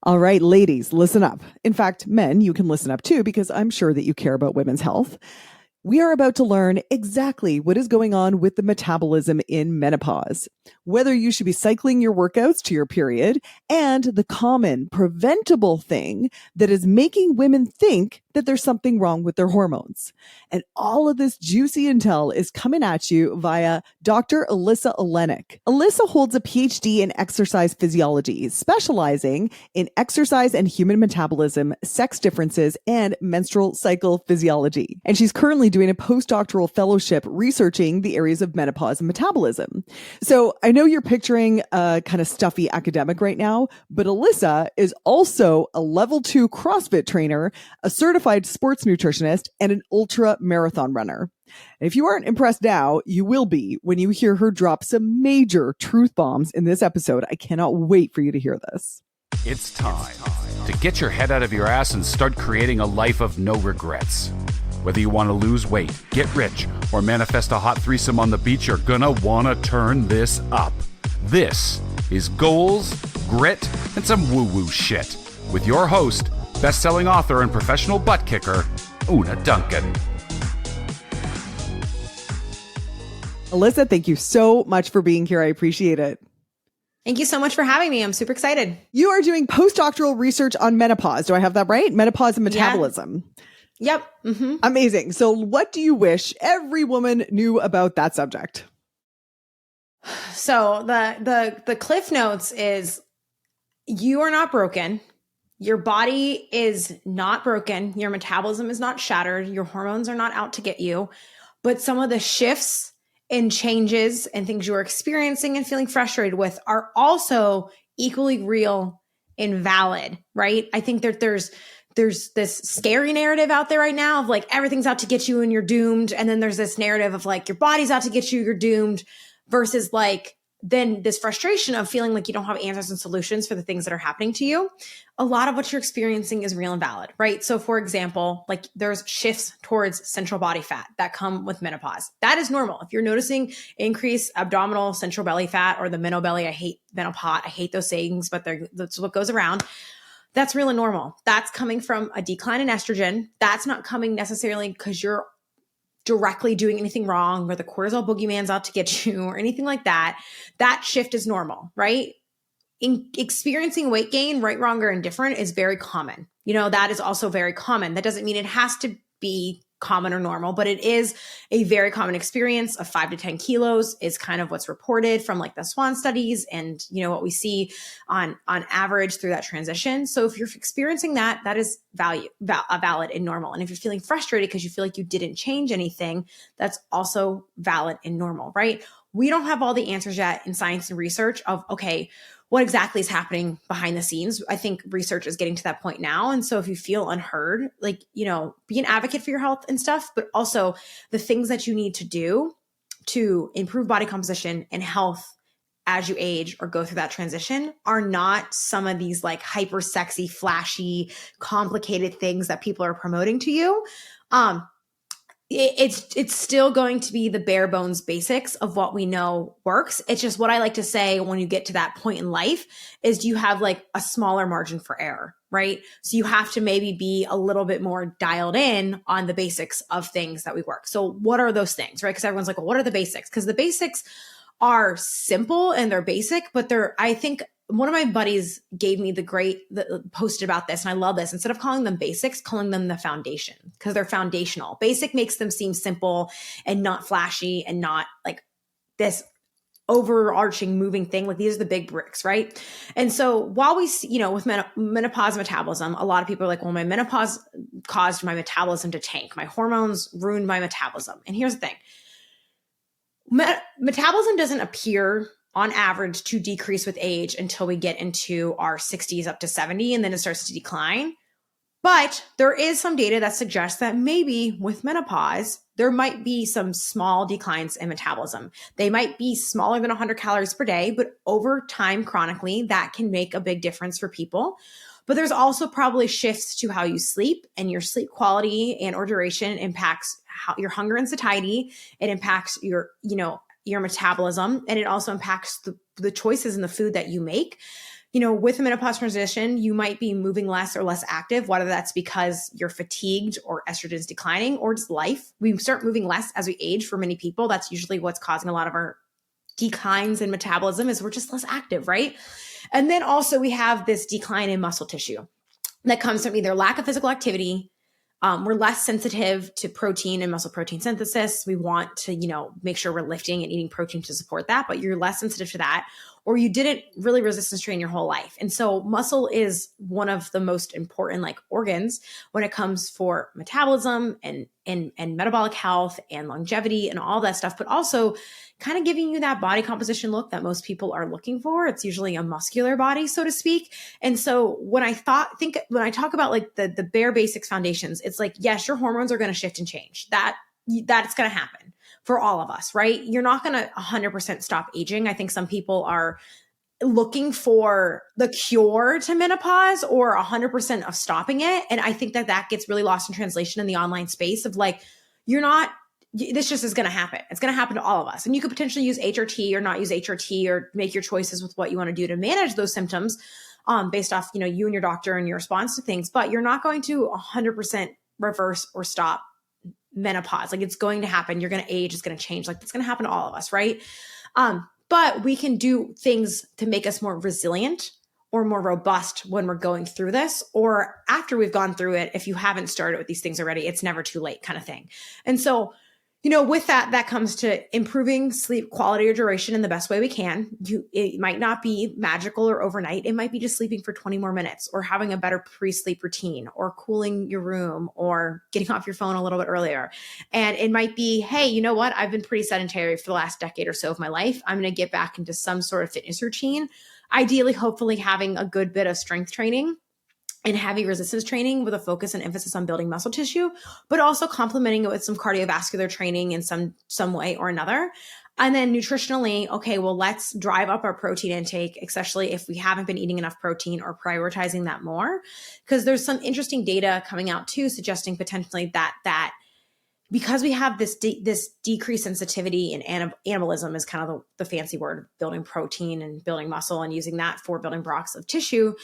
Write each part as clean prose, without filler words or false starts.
All right, ladies, listen up. In fact, men, you can listen up too, because I'm sure that you care about women's health. We are about to learn exactly what is going on with the metabolism in menopause, whether you should be cycling your workouts to your period, and the common preventable thing that is making women think that there's something wrong with their hormones. And all of this juicy intel is coming at you via Dr. Alyssa Olenick. Alyssa holds a PhD in exercise physiology, specializing in exercise and human metabolism, sex differences, and menstrual cycle physiology. And she's currently doing a postdoctoral fellowship researching the areas of menopause and metabolism. So I know you're picturing a kind of stuffy academic right now, but Alyssa is also a level 2 CrossFit trainer, a certified sports nutritionist, and an ultra marathon runner. And if you aren't impressed now, you will be when you hear her drop some major truth bombs in this episode. I cannot wait for you to hear this. It's time to get your head out of your ass and start creating a life of no regrets. Whether you want to lose weight, get rich, or manifest a hot threesome on the beach, you're gonna want to turn this up. This is Goals, Grit, and some woo-woo shit with your host, best-selling author and professional butt kicker, Una Duncan. Alyssa, thank you so much for being here. I appreciate it. Thank you so much for having me. I'm super excited. You are doing postdoctoral research on menopause. Do I have that right? Menopause and metabolism. Yeah. Yep. Mm-hmm. Amazing. So what do you wish every woman knew about that subject? So the cliff notes is you are not broken. Your body is not broken. Your metabolism is not shattered. Your hormones are not out to get you. But some of the shifts and changes and things you're experiencing and feeling frustrated with are also equally real and valid, right? I think that there's this scary narrative out there right now of like everything's out to get you and you're doomed. And then there's this narrative of like your body's out to get you, you're doomed, versus like then this frustration of feeling like you don't have answers and solutions for the things that are happening to you. A lot of what you're experiencing is real and valid, right? So for example, like there's shifts towards central body fat that come with menopause. That is normal. If you're noticing increased abdominal central belly fat or the menobelly, I hate menopause, I hate those sayings, but that's what goes around. That's real and normal. That's coming from a decline in estrogen. That's not coming necessarily because you're directly doing anything wrong or the cortisol boogeyman's out to get you or anything like that. That shift is normal, right? In experiencing weight gain, right, wrong, or indifferent is very common. You know, that is also very common. That doesn't mean it has to be common or normal, but it is a very common experience of 5 to 10 kilos is kind of what's reported from like the SWAN studies and, you know, what we see on average through that transition. So if you're experiencing that, that is valid and normal. And if you're feeling frustrated because you feel like you didn't change anything, that's also valid and normal, right? We don't have all the answers yet in science and research of, okay, what exactly is happening behind the scenes. I think research is getting to that point now. And so if you feel unheard, like, you know, be an advocate for your health and stuff, but also the things that you need to do to improve body composition and health as you age or go through that transition are not some of these like hyper sexy, flashy, complicated things that people are promoting to you. It's still going to be the bare bones basics of what we know works. It's just what I like to say when you get to that point in life is you have like a smaller margin for error, right? So you have to maybe be a little bit more dialed in on the basics of things that we work. So what are those things, right? Because everyone's like, well, what are the basics? Because the basics are simple and they're basic, but I think one of my buddies gave me posted about this, and I love this. Instead of calling them basics, calling them the foundation, because they're foundational. Basic makes them seem simple and not flashy and not like this overarching moving thing. Like these are the big bricks, right? And so while we see, you know, with menopause metabolism, a lot of people are like, well, my menopause caused my metabolism to tank. My hormones ruined my metabolism. And here's the thing. Metabolism doesn't appear on average to decrease with age until we get into our 60s up to 70, and then it starts to decline. But there is some data that suggests that maybe with menopause, there might be some small declines in metabolism. They might be smaller than 100 calories per day, but over time, chronically, that can make a big difference for people. But there's also probably shifts to how you sleep, and your sleep quality and or duration impacts your hunger and satiety. It impacts your metabolism, and it also impacts the choices in the food that you make. with a menopause transition, you might be moving less or less active, whether that's because you're fatigued or estrogen's declining or just life. We start moving less as we age for many people. That's usually what's causing a lot of our declines in metabolism is we're just less active, right? And then also we have this decline in muscle tissue that comes from either lack of physical activity. We're less sensitive to protein and muscle protein synthesis. We want to, make sure we're lifting and eating protein to support that, but you're less sensitive to that, or you didn't really resistance train your whole life. And so muscle is one of the most important organs when it comes for metabolism and metabolic health and longevity and all that stuff, but also kind of giving you that body composition look that most people are looking for. It's usually a muscular body, so to speak. And so when I talk about the bare basics foundations, it's yes, your hormones are going to shift and change. That's going to happen for all of us, right? You're not going to 100% stop aging. I think some people are looking for the cure to menopause or 100% of stopping it. And I think that gets really lost in translation in the online space of this just is going to happen. It's going to happen to all of us. And you could potentially use HRT or not use HRT or make your choices with what you want to do to manage those symptoms based off, you and your doctor and your response to things. But you're not going to 100% reverse or stop menopause. It's going to happen. You're going to age. It's going to change. It's going to happen to all of us, right? But we can do things to make us more resilient or more robust when we're going through this, or after we've gone through it. If you haven't started with these things already, it's never too late kind of thing. And so, with that comes to improving sleep quality or duration in the best way we can. It might not be magical or overnight. It might be just sleeping for 20 more minutes or having a better pre-sleep routine or cooling your room or getting off your phone a little bit earlier. And it might be, hey, you know what? I've been pretty sedentary for the last decade or so of my life. I'm going to get back into some sort of fitness routine. Ideally, hopefully having a good bit of strength training and heavy resistance training with a focus and emphasis on building muscle tissue, but also complementing it with some cardiovascular training in some way or another. And then nutritionally, okay, well, let's drive up our protein intake, especially if we haven't been eating enough protein or prioritizing that more. Because there's some interesting data coming out too, suggesting potentially that because we have this decreased sensitivity in anabolism is kind of the fancy word of building protein and building muscle and using that for building blocks of tissue.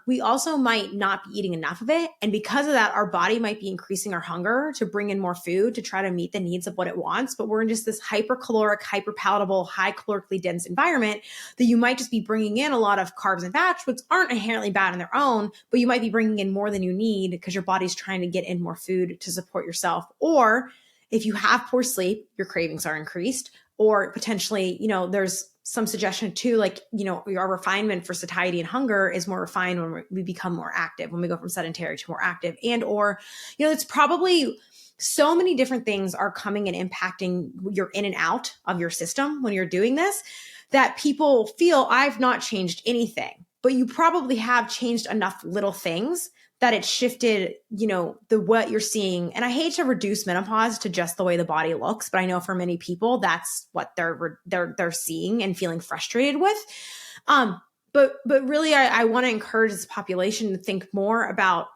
We also might not be eating enough of it. And because of that, our body might be increasing our hunger to bring in more food to try to meet the needs of what it wants. But we're in just this hypercaloric, hyperpalatable, high calorically dense environment that you might just be bringing in a lot of carbs and fats, which aren't inherently bad on their own, but you might be bringing in more than you need because your body's trying to get in more food to support yourself. Or if you have poor sleep, your cravings are increased, or potentially, there's some suggestion too, our refinement for satiety and hunger is more refined when we become more active, when we go from sedentary to more active. And, or, it's probably so many different things are coming and impacting your in and out of your system when you're doing this, that people feel I've not changed anything, but you probably have changed enough little things that it shifted, what you're seeing. And I hate to reduce menopause to just the way the body looks, but I know for many people, that's what they're seeing and feeling frustrated with. But really, I want to encourage this population to think more about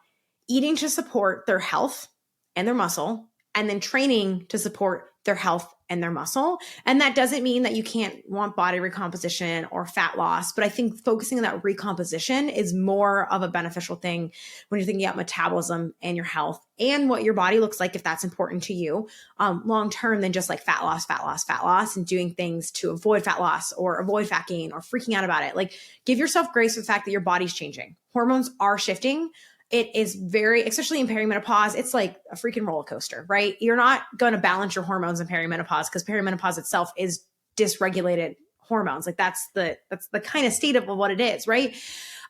eating to support their health and their muscle, and then training to support their health and their muscle. And that doesn't mean that you can't want body recomposition or fat loss, but I think focusing on that recomposition is more of a beneficial thing when you're thinking about metabolism and your health and what your body looks like, if that's important to you long-term, than just fat loss, and doing things to avoid fat loss or avoid fat gain or freaking out about it. Give yourself grace for the fact that your body's changing. Hormones are shifting. It is especially in perimenopause, it's like a freaking roller coaster, right? You're not going to balance your hormones in perimenopause because perimenopause itself is dysregulated hormones. That's the kind of state of what it is, right?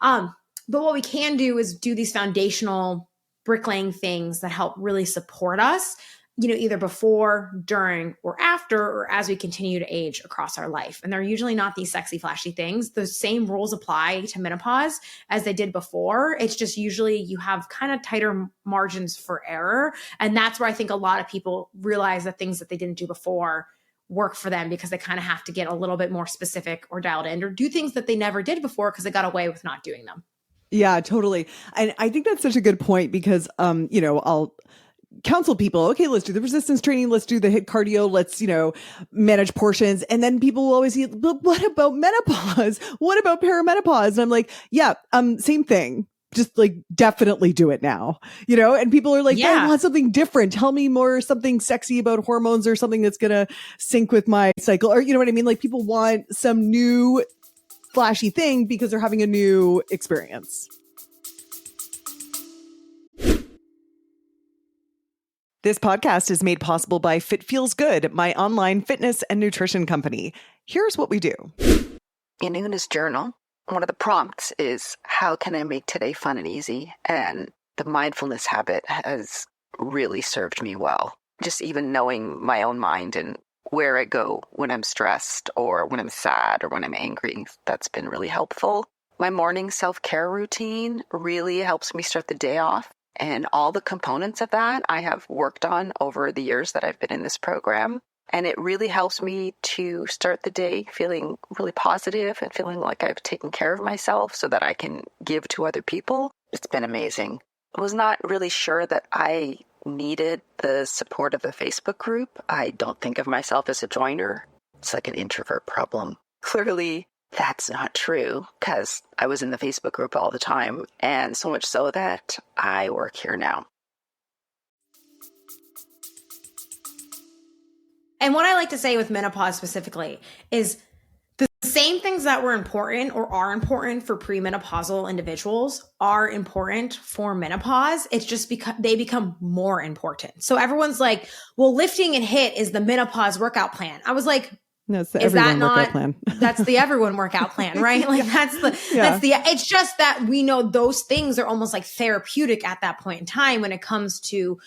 But what we can do is do these foundational bricklaying things that help really support us, either before, during, or after, or as we continue to age across our life. And they're usually not these sexy, flashy things. The same rules apply to menopause as they did before. It's just usually you have kind of tighter margins for error. And that's where I think a lot of people realize that things that they didn't do before work for them, because they kind of have to get a little bit more specific or dialed in, or do things that they never did before because they got away with not doing them. Yeah, totally. And I think that's such a good point because, I'll counsel people, okay, let's do the resistance training, let's do the HIIT cardio, let's, manage portions. And then people will always say, but what about menopause? What about perimenopause? And I'm like, yeah, same thing. Just like definitely do it now, and people are like, I want something different. Tell me more, something sexy about hormones or something that's going to sync with my cycle, or you know what I mean? Like people want some new flashy thing because they're having a new experience. This podcast is made possible by FitFeelsGood, my online fitness and nutrition company. Here's what we do. In Una's journal, one of the prompts is, how can I make today fun and easy? And the mindfulness habit has really served me well. Just even knowing my own mind and where I go when I'm stressed or when I'm sad or when I'm angry, that's been really helpful. My morning self-care routine really helps me start the day off. And all the components of that I have worked on over the years that I've been in this program. And it really helps me to start the day feeling really positive and feeling like I've taken care of myself so that I can give to other people. It's been amazing. I was not really sure that I needed the support of the Facebook group. I don't think of myself as a joiner. It's like an introvert problem. Clearly, that's not true because I was in the Facebook group all the time, and so much so that I work here now. And what I like to say with menopause specifically is the same things that were important or are important for premenopausal individuals are important for menopause. It's just because they become more important. So everyone's like, well, lifting and HIIT is the menopause workout plan. I was like, no, it's the everyone workout plan. That's the everyone workout plan, right? Like it's just that we know those things are almost like therapeutic at that point in time when it comes to,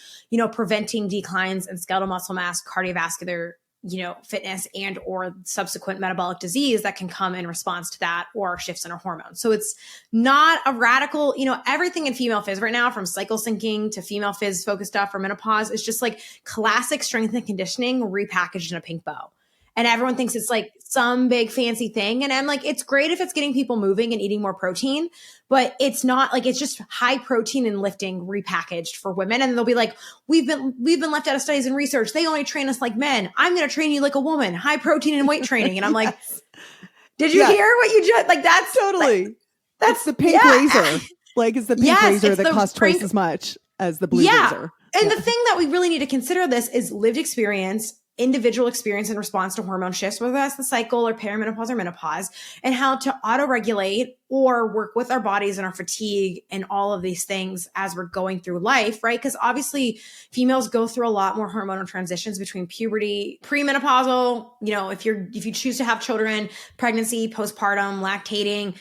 preventing declines in skeletal muscle mass, cardiovascular, fitness and or subsequent metabolic disease that can come in response to that or shifts in our hormones. So it's not a radical, everything in female phys right now, from cycle syncing to female phys focused stuff for menopause, is just like classic strength and conditioning repackaged in a pink bow. And everyone thinks it's like some big fancy thing. And I'm like, it's great if it's getting people moving and eating more protein, but it's not like, it's just high protein and lifting repackaged for women. And they'll be like, we've been left out of studies and research. They only train us like men. I'm going to train you like a woman, high protein and weight training. And I'm like, did you hear what you just, like, that's totally, like, that's the pink razor. Like it's the pink razor that costs twice as much as the blue razor. And the thing that we really need to consider this is lived experience, individual experience in response to hormone shifts, whether that's the cycle or perimenopause or menopause, and how to auto-regulate or work with our bodies and our fatigue and all of these things as we're going through life, right? Because obviously females go through a lot more hormonal transitions between puberty, premenopausal, if you choose to have children, pregnancy, postpartum, lactating,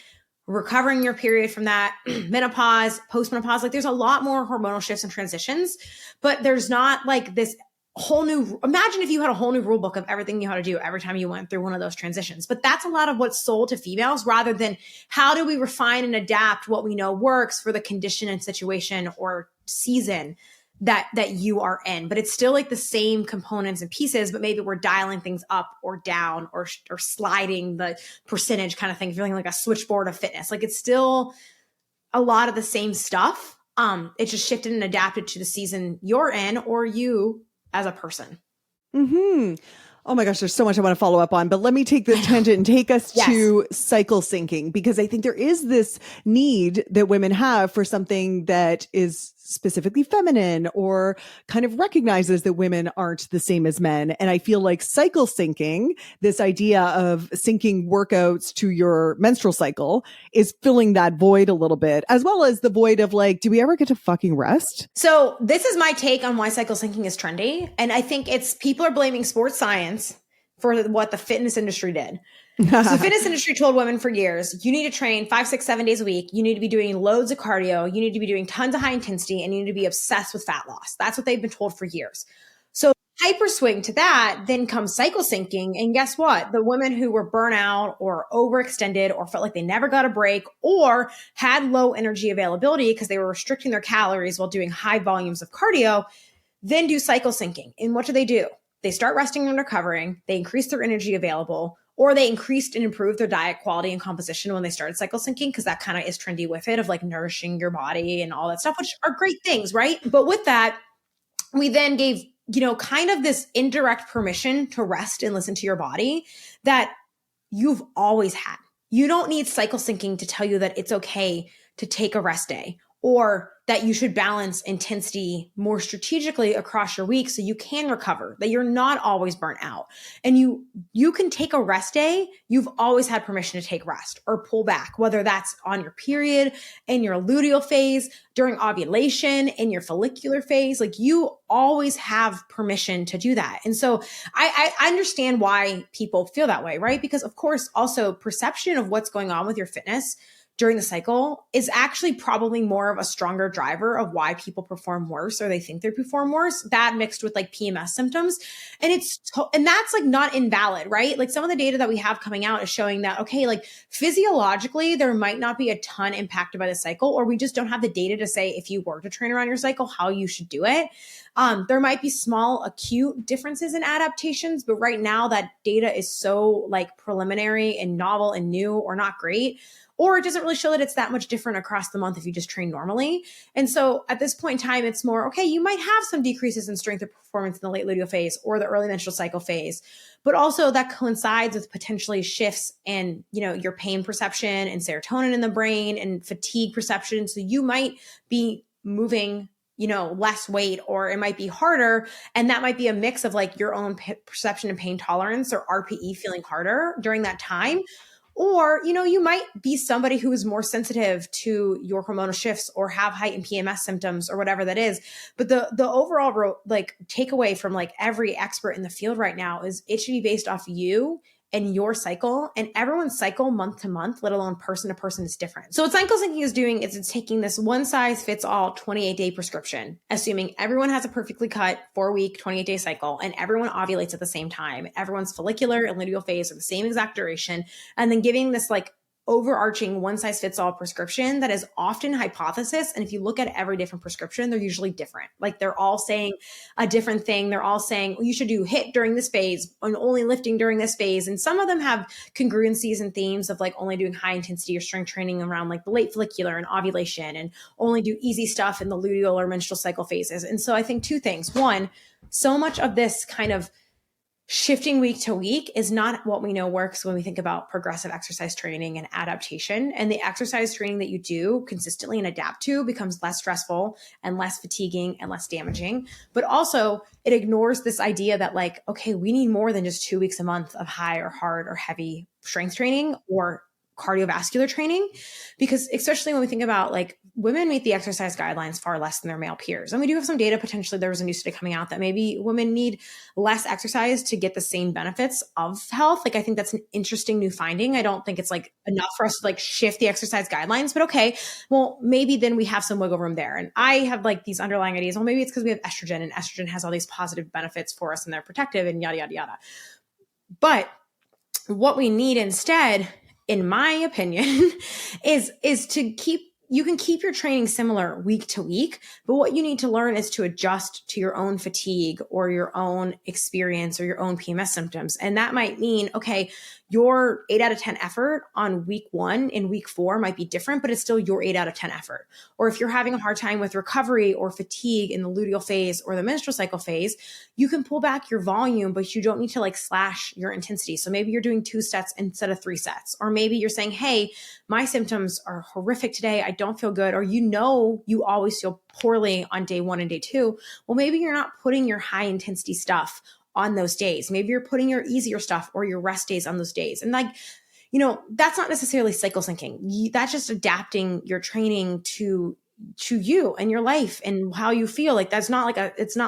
recovering your period from that, menopause, postmenopause, like there's a lot more hormonal shifts and transitions, but there's not like this whole new, imagine if you had a whole new rule book of everything you had to do every time you went through one of those transitions. But that's a lot of what's sold to females, rather than how do we refine and adapt what we know works for the condition and situation or season that you are in. But it's still like the same components and pieces, but maybe we're dialing things up or down or sliding the percentage kind of thing, feeling like a switchboard of fitness. Like it's still a lot of the same stuff. It's just shifted and adapted to the season you're in or you as a person. Mm-hmm. Oh my gosh, there's so much I want to follow up on, but let me take the tangent and take us to cycle syncing, because I think there is this need that women have for something that is specifically feminine or kind of recognizes that women aren't the same as men. And I feel like cycle syncing, this idea of syncing workouts to your menstrual cycle, is filling that void a little bit, as well as the void of like, do we ever get to fucking rest? So this is my take on why cycle syncing is trendy. And I think it's people are blaming sports science for what the fitness industry did. So the fitness industry told women for years, you need to train 5, 6, 7 days a week. You need to be doing loads of cardio. You need to be doing tons of high intensity, and you need to be obsessed with fat loss. That's what they've been told for years. So hyperswing to that, then comes cycle syncing. And guess what? The women who were burnout or overextended or felt like they never got a break or had low energy availability because they were restricting their calories while doing high volumes of cardio, then do cycle syncing. And what do? They start resting and recovering. They increase their energy available, or they increased and improved their diet quality and composition when they started cycle syncing, because that kind of is trendy with it, of like nourishing your body and all that stuff, which are great things, right? But with that, we then gave, kind of this indirect permission to rest and listen to your body that you've always had. You don't need cycle syncing to tell you that it's okay to take a rest day, or that you should balance intensity more strategically across your week so you can recover, that you're not always burnt out. And you can take a rest day. You've always had permission to take rest or pull back, whether that's on your period, in your luteal phase, during ovulation, in your follicular phase. Like, you always have permission to do that. And so I understand why people feel that way, right? Because of course, also perception of what's going on with your fitness during the cycle is actually probably more of a stronger driver of why people perform worse, or they think they perform worse, that mixed with like PMS symptoms. And and that's like not invalid, right? Like, some of the data that we have coming out is showing that, okay, like physiologically, there might not be a ton impacted by the cycle, or we just don't have the data to say if you were to train around your cycle, how you should do it. There might be small acute differences in adaptations, but right now that data is so like preliminary and novel and new, or not great, or it doesn't really show that it's that much different across the month if you just train normally. And so at this point in time, it's more, okay, you might have some decreases in strength or performance in the late luteal phase or the early menstrual cycle phase, but also that coincides with potentially shifts in, your pain perception and serotonin in the brain and fatigue perception. So you might be moving less weight, or it might be harder. And that might be a mix of like your own perception and pain tolerance, or RPE, feeling harder during that time. Or, you might be somebody who is more sensitive to your hormonal shifts, or have heightened PMS symptoms, or whatever that is. But the overall like takeaway from like every expert in the field right now is it should be based off you and your cycle, and everyone's cycle month to month, let alone person to person, is different. So what cycle syncing is doing is it's taking this one size fits all 28-day prescription, assuming everyone has a perfectly cut 4-week, 28-day cycle, and everyone ovulates at the same time. Everyone's follicular and luteal phase are the same exact duration, and then giving this like overarching one size fits all prescription that is often hypothesis. And if you look at every different prescription, they're usually different. Like, they're all saying a different thing. They're all saying, well, you should do HIIT during this phase and only lifting during this phase. And some of them have congruencies and themes of like only doing high intensity or strength training around like the late follicular and ovulation, and only do easy stuff in the luteal or menstrual cycle phases. And so I think two things. One, so much of this kind of shifting week to week is not what we know works when we think about progressive exercise training and adaptation. And the exercise training that you do consistently and adapt to becomes less stressful and less fatiguing and less damaging. But also, it ignores this idea that like, okay, we need more than just 2 weeks a month of high or hard or heavy strength training or cardiovascular training, because especially when we think about like women meet the exercise guidelines far less than their male peers. And we do have some data, potentially there was a new study coming out that maybe women need less exercise to get the same benefits of health. Like, I think that's an interesting new finding. I don't think it's like enough for us to like shift the exercise guidelines, but okay, well, maybe then we have some wiggle room there. And I have like these underlying ideas. Well, maybe it's because we have estrogen, and estrogen has all these positive benefits for us and they're protective and yada, yada, yada. But what we need instead, in my opinion, is to you can keep your training similar week to week, but what you need to learn is to adjust to your own fatigue or your own experience or your own PMS symptoms. And that might mean, okay, your 8 out of 10 effort on week 1 and week 4 might be different, but it's still your 8 out of 10 effort. Or if you're having a hard time with recovery or fatigue in the luteal phase or the menstrual cycle phase, you can pull back your volume, but you don't need to like slash your intensity. So maybe you're doing 2 sets instead of 3 sets. Or maybe you're saying, hey, my symptoms are horrific today. I don't feel good. Or you always feel poorly on day 1 and day 2. Well, maybe you're not putting your high intensity stuff on those days. Maybe you're putting your easier stuff or your rest days on those days. And like, that's not necessarily cycle syncing. That's just adapting your training to you and your life and how you feel. Like, it's not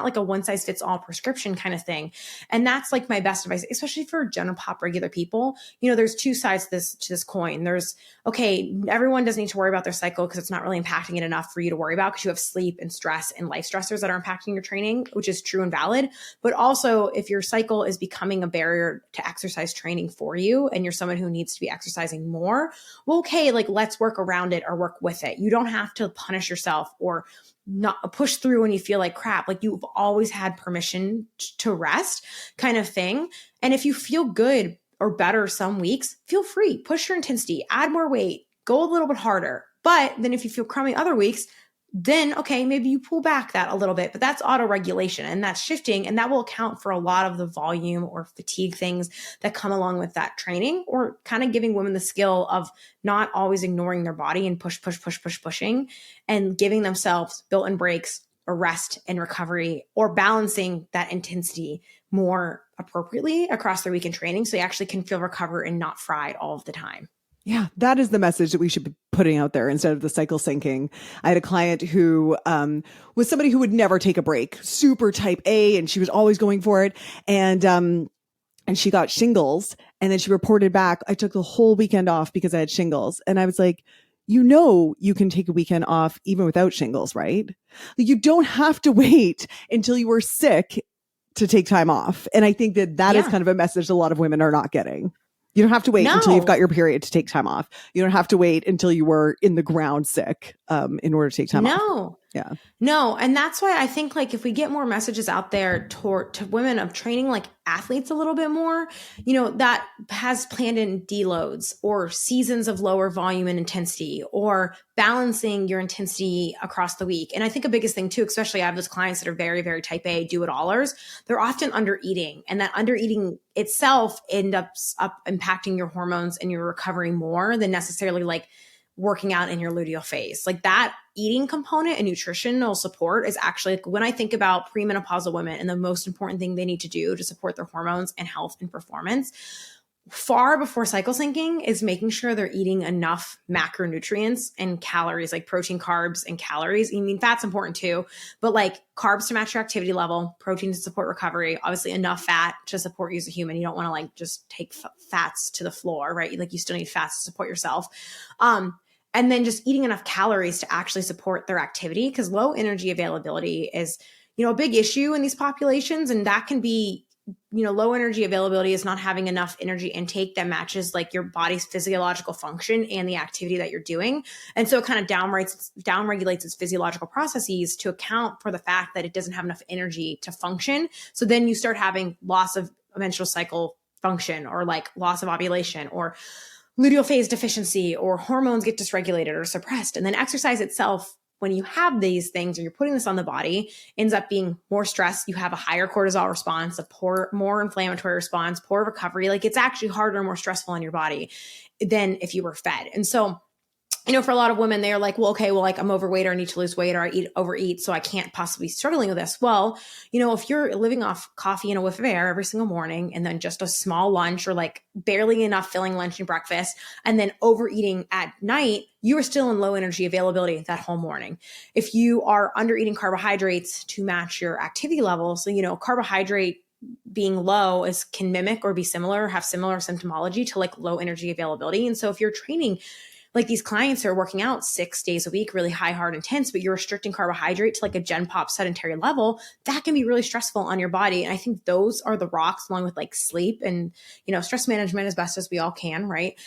like a one size fits all prescription kind of thing. And that's like my best advice, especially for general pop regular people. There's 2 sides to this coin. There's, okay, everyone doesn't need to worry about their cycle because it's not really impacting it enough for you to worry about, because you have sleep and stress and life stressors that are impacting your training, which is true and valid. But also, if your cycle is becoming a barrier to exercise training for you and you're someone who needs to be exercising more, well, okay, like, let's work around it or work with it. You don't have to punish yourself or not push through when you feel like crap. Like, you've always had permission to rest, kind of thing. And if you feel good or better some weeks, feel free, push your intensity, add more weight, go a little bit harder. But then if you feel crummy other weeks, then okay, maybe you pull back that a little bit, but that's auto regulation and that's shifting. And that will account for a lot of the volume or fatigue things that come along with that training, or kind of giving women the skill of not always ignoring their body and pushing, and giving themselves built-in breaks or rest and recovery, or balancing that intensity more appropriately across their week in training. So they actually can feel recovered and not fried all of the time. Yeah, that is the message that we should be putting out there instead of the cycle syncing. I had a client who was somebody who would never take a break, super type A, and she was always going for it. And she got shingles, and then she reported back, I took the whole weekend off because I had shingles. And I was like, you can take a weekend off even without shingles, right? Like, you don't have to wait until you were sick to take time off. And I think that is kind of a message a lot of women are not getting. You don't have to wait until you've got your period to take time off. You don't have to wait until you were in the ground sick in order to take time off. Yeah. No. And that's why I think, like, if we get more messages out there to women of training like athletes a little bit more, that has planned in deloads or seasons of lower volume and intensity, or balancing your intensity across the week. And I think a biggest thing too, especially I have those clients that are very, very type A do-it-allers, they're often under eating, and that under eating itself ends up impacting your hormones and your recovery more than necessarily like working out in your luteal phase. Like, that eating component and nutritional support is actually, like, when I think about premenopausal women and the most important thing they need to do to support their hormones and health and performance, far before cycle syncing, is making sure they're eating enough macronutrients and calories, like protein, carbs, and calories. I mean, fat's important too, but like carbs to match your activity level, protein to support recovery, obviously enough fat to support you as a human. You don't want to like just take fats to the floor, right? Like, you still need fats to support yourself. And then just eating enough calories to actually support their activity, because low energy availability is, a big issue in these populations. And that can be, low energy availability is not having enough energy intake that matches like your body's physiological function and the activity that you're doing. And so it kind of downregulates its physiological processes to account for the fact that it doesn't have enough energy to function. So then you start having loss of menstrual cycle function, or like loss of ovulation, or luteal phase deficiency, or hormones get dysregulated or suppressed. And then exercise itself, when you have these things or you're putting this on the body, ends up being more stress. You have a higher cortisol response, more inflammatory response, poor recovery. Like, it's actually harder and more stressful on your body than if you were fed. And so, for a lot of women, they're like, well, okay, well, like, I'm overweight, or I need to lose weight, or I overeat, so I can't possibly be struggling with this. Well, if you're living off coffee and a whiff of air every single morning, and then just a small lunch, or like barely enough filling lunch and breakfast, and then overeating at night, you are still in low energy availability that whole morning. If you are under eating carbohydrates to match your activity level, so, carbohydrate being low can mimic or be similar, have similar symptomology to like low energy availability. And so if you're training, like, these clients are working out 6 days a week, really high, hard, intense, but you're restricting carbohydrate to like a gen pop sedentary level, that can be really stressful on your body. And I think those are the rocks, along with like sleep and, stress management as best as we all can, right?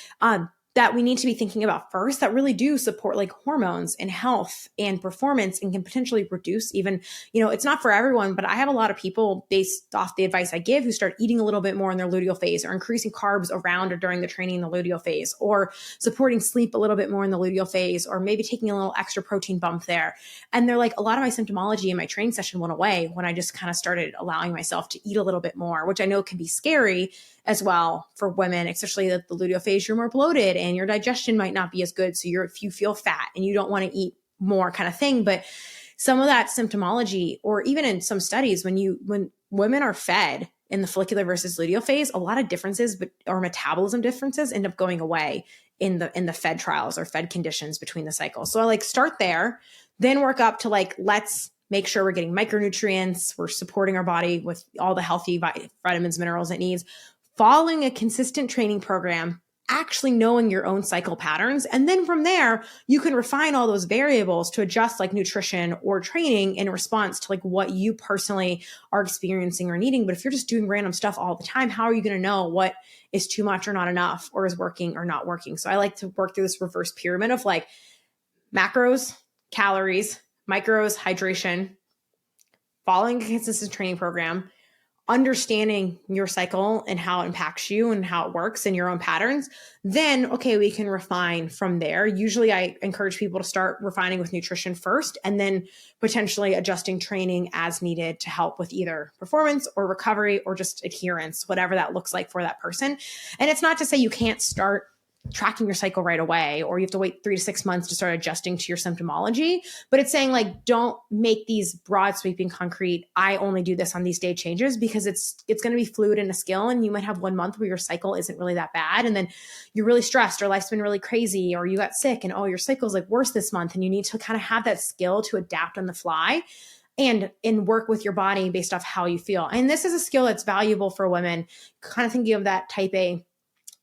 That we need to be thinking about first, that really do support like hormones and health and performance, and can potentially reduce even, it's not for everyone, but I have a lot of people, based off the advice I give, who start eating a little bit more in their luteal phase, or increasing carbs around or during the training in the luteal phase, or supporting sleep a little bit more in the luteal phase, or maybe taking a little extra protein bump there. And they're like, a lot of my symptomology in my training session went away when I just kind of started allowing myself to eat a little bit more, which I know can be scary as well for women, especially the luteal phase. You're more bloated and your digestion might not be as good. So if you feel fat and you don't want to eat more, kind of thing. But some of that symptomology, or even in some studies, when women are fed in the follicular versus luteal phase, a lot of differences or metabolism differences end up going away in the fed trials or fed conditions between the cycles. So I like start there, then work up to like, let's make sure we're getting micronutrients, we're supporting our body with all the healthy vitamins, minerals it needs, following a consistent training program, actually knowing your own cycle patterns. And then from there, you can refine all those variables to adjust like nutrition or training in response to like what you personally are experiencing or needing. But if you're just doing random stuff all the time, how are you going to know what is too much or not enough, or is working or not working? So I like to work through this reverse pyramid of like macros, calories, micros, hydration, following a consistent training program, understanding your cycle and how it impacts you and how it works and your own patterns, then, okay, we can refine from there. Usually I encourage people to start refining with nutrition first and then potentially adjusting training as needed to help with either performance or recovery or just adherence, whatever that looks like for that person. And it's not to say you can't start tracking your cycle right away, or you have to wait 3 to 6 months to start adjusting to your symptomology. But it's saying like, don't make these broad sweeping concrete, I only do this on these day changes, because it's going to be fluid in a skill. And you might have 1 month where your cycle isn't really that bad. And then you're really stressed or life's been really crazy, or you got sick and, oh, your cycle's like worse this month. And you need to kind of have that skill to adapt on the fly and work with your body based off how you feel. And this is a skill that's valuable for women, kind of thinking of that type A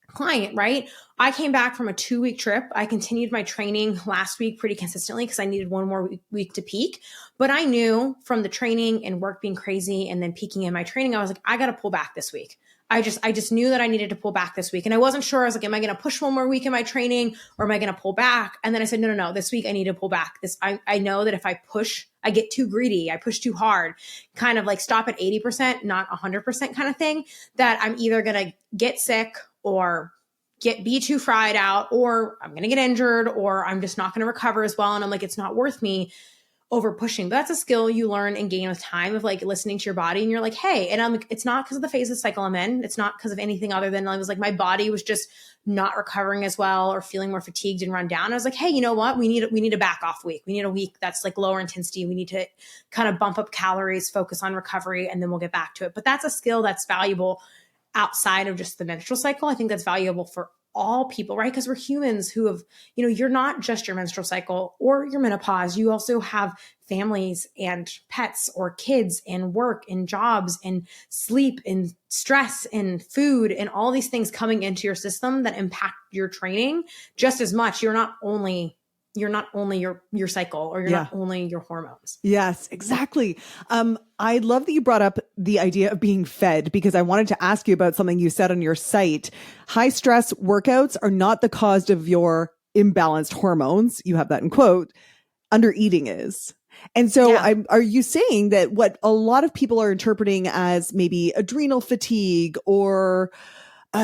client, right? I came back from a 2-week trip. I continued my training last week pretty consistently because I needed 1 more week to peak. But I knew from the training and work being crazy and then peaking in my training, I was like, I got to pull back this week. I just knew that I needed to pull back this week. And I wasn't sure. I was like, am I going to push 1 more week in my training, or am I going to pull back? And then I said, no, this week I need to pull back. I know that if I push, I get too greedy. I push too hard, kind of like stop at 80%, not 100% kind of thing, that I'm either going to get sick or be too fried out, or I'm going to get injured, or I'm just not going to recover as well. And I'm like, it's not worth me over pushing. But that's a skill you learn and gain with time of like listening to your body. And you're like, hey, and I'm like, it's not because of the phase of cycle I'm in. It's not because of anything other than I was like, my body was just not recovering as well or feeling more fatigued and run down. I was like, hey, you know what? We need a back off week. We need a week that's like lower intensity. We need to kind of bump up calories, focus on recovery, and then we'll get back to it. But that's a skill that's valuable outside of just the menstrual cycle. I think that's valuable for all people, right? Because we're humans who have, you're not just your menstrual cycle or your menopause. You also have families and pets or kids and work and jobs and sleep and stress and food and all these things coming into your system that impact your training just as much. You're not only your cycle, or you're not only your hormones. Yes, exactly. I love that you brought up the idea of being fed, because I wanted to ask you about something you said on your site. High stress workouts are not the cause of your imbalanced hormones. You have that in quote. Under eating is. And so are you saying that what a lot of people are interpreting as maybe adrenal fatigue or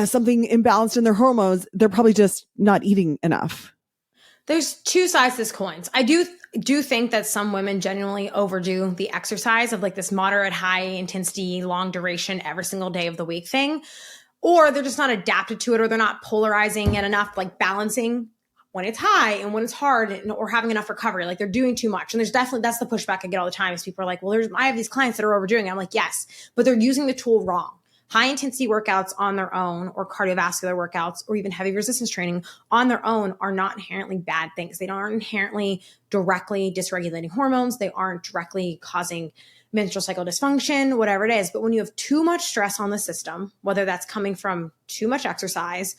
something imbalanced in their hormones, they're probably just not eating enough? There's 2 sides to this coin. I do think that some women genuinely overdo the exercise of like this moderate, high intensity, long duration, every single day of the week thing, or they're just not adapted to it, or they're not polarizing it enough, like balancing when it's high and when it's hard, or having enough recovery. Like they're doing too much. And that's the pushback I get all the time is people are like, well, I have these clients that are overdoing it. I'm like, yes, but they're using the tool wrong. High intensity workouts on their own, or cardiovascular workouts, or even heavy resistance training on their own are not inherently bad things. They aren't inherently directly dysregulating hormones. They aren't directly causing menstrual cycle dysfunction, whatever it is. But when you have too much stress on the system, whether that's coming from too much exercise,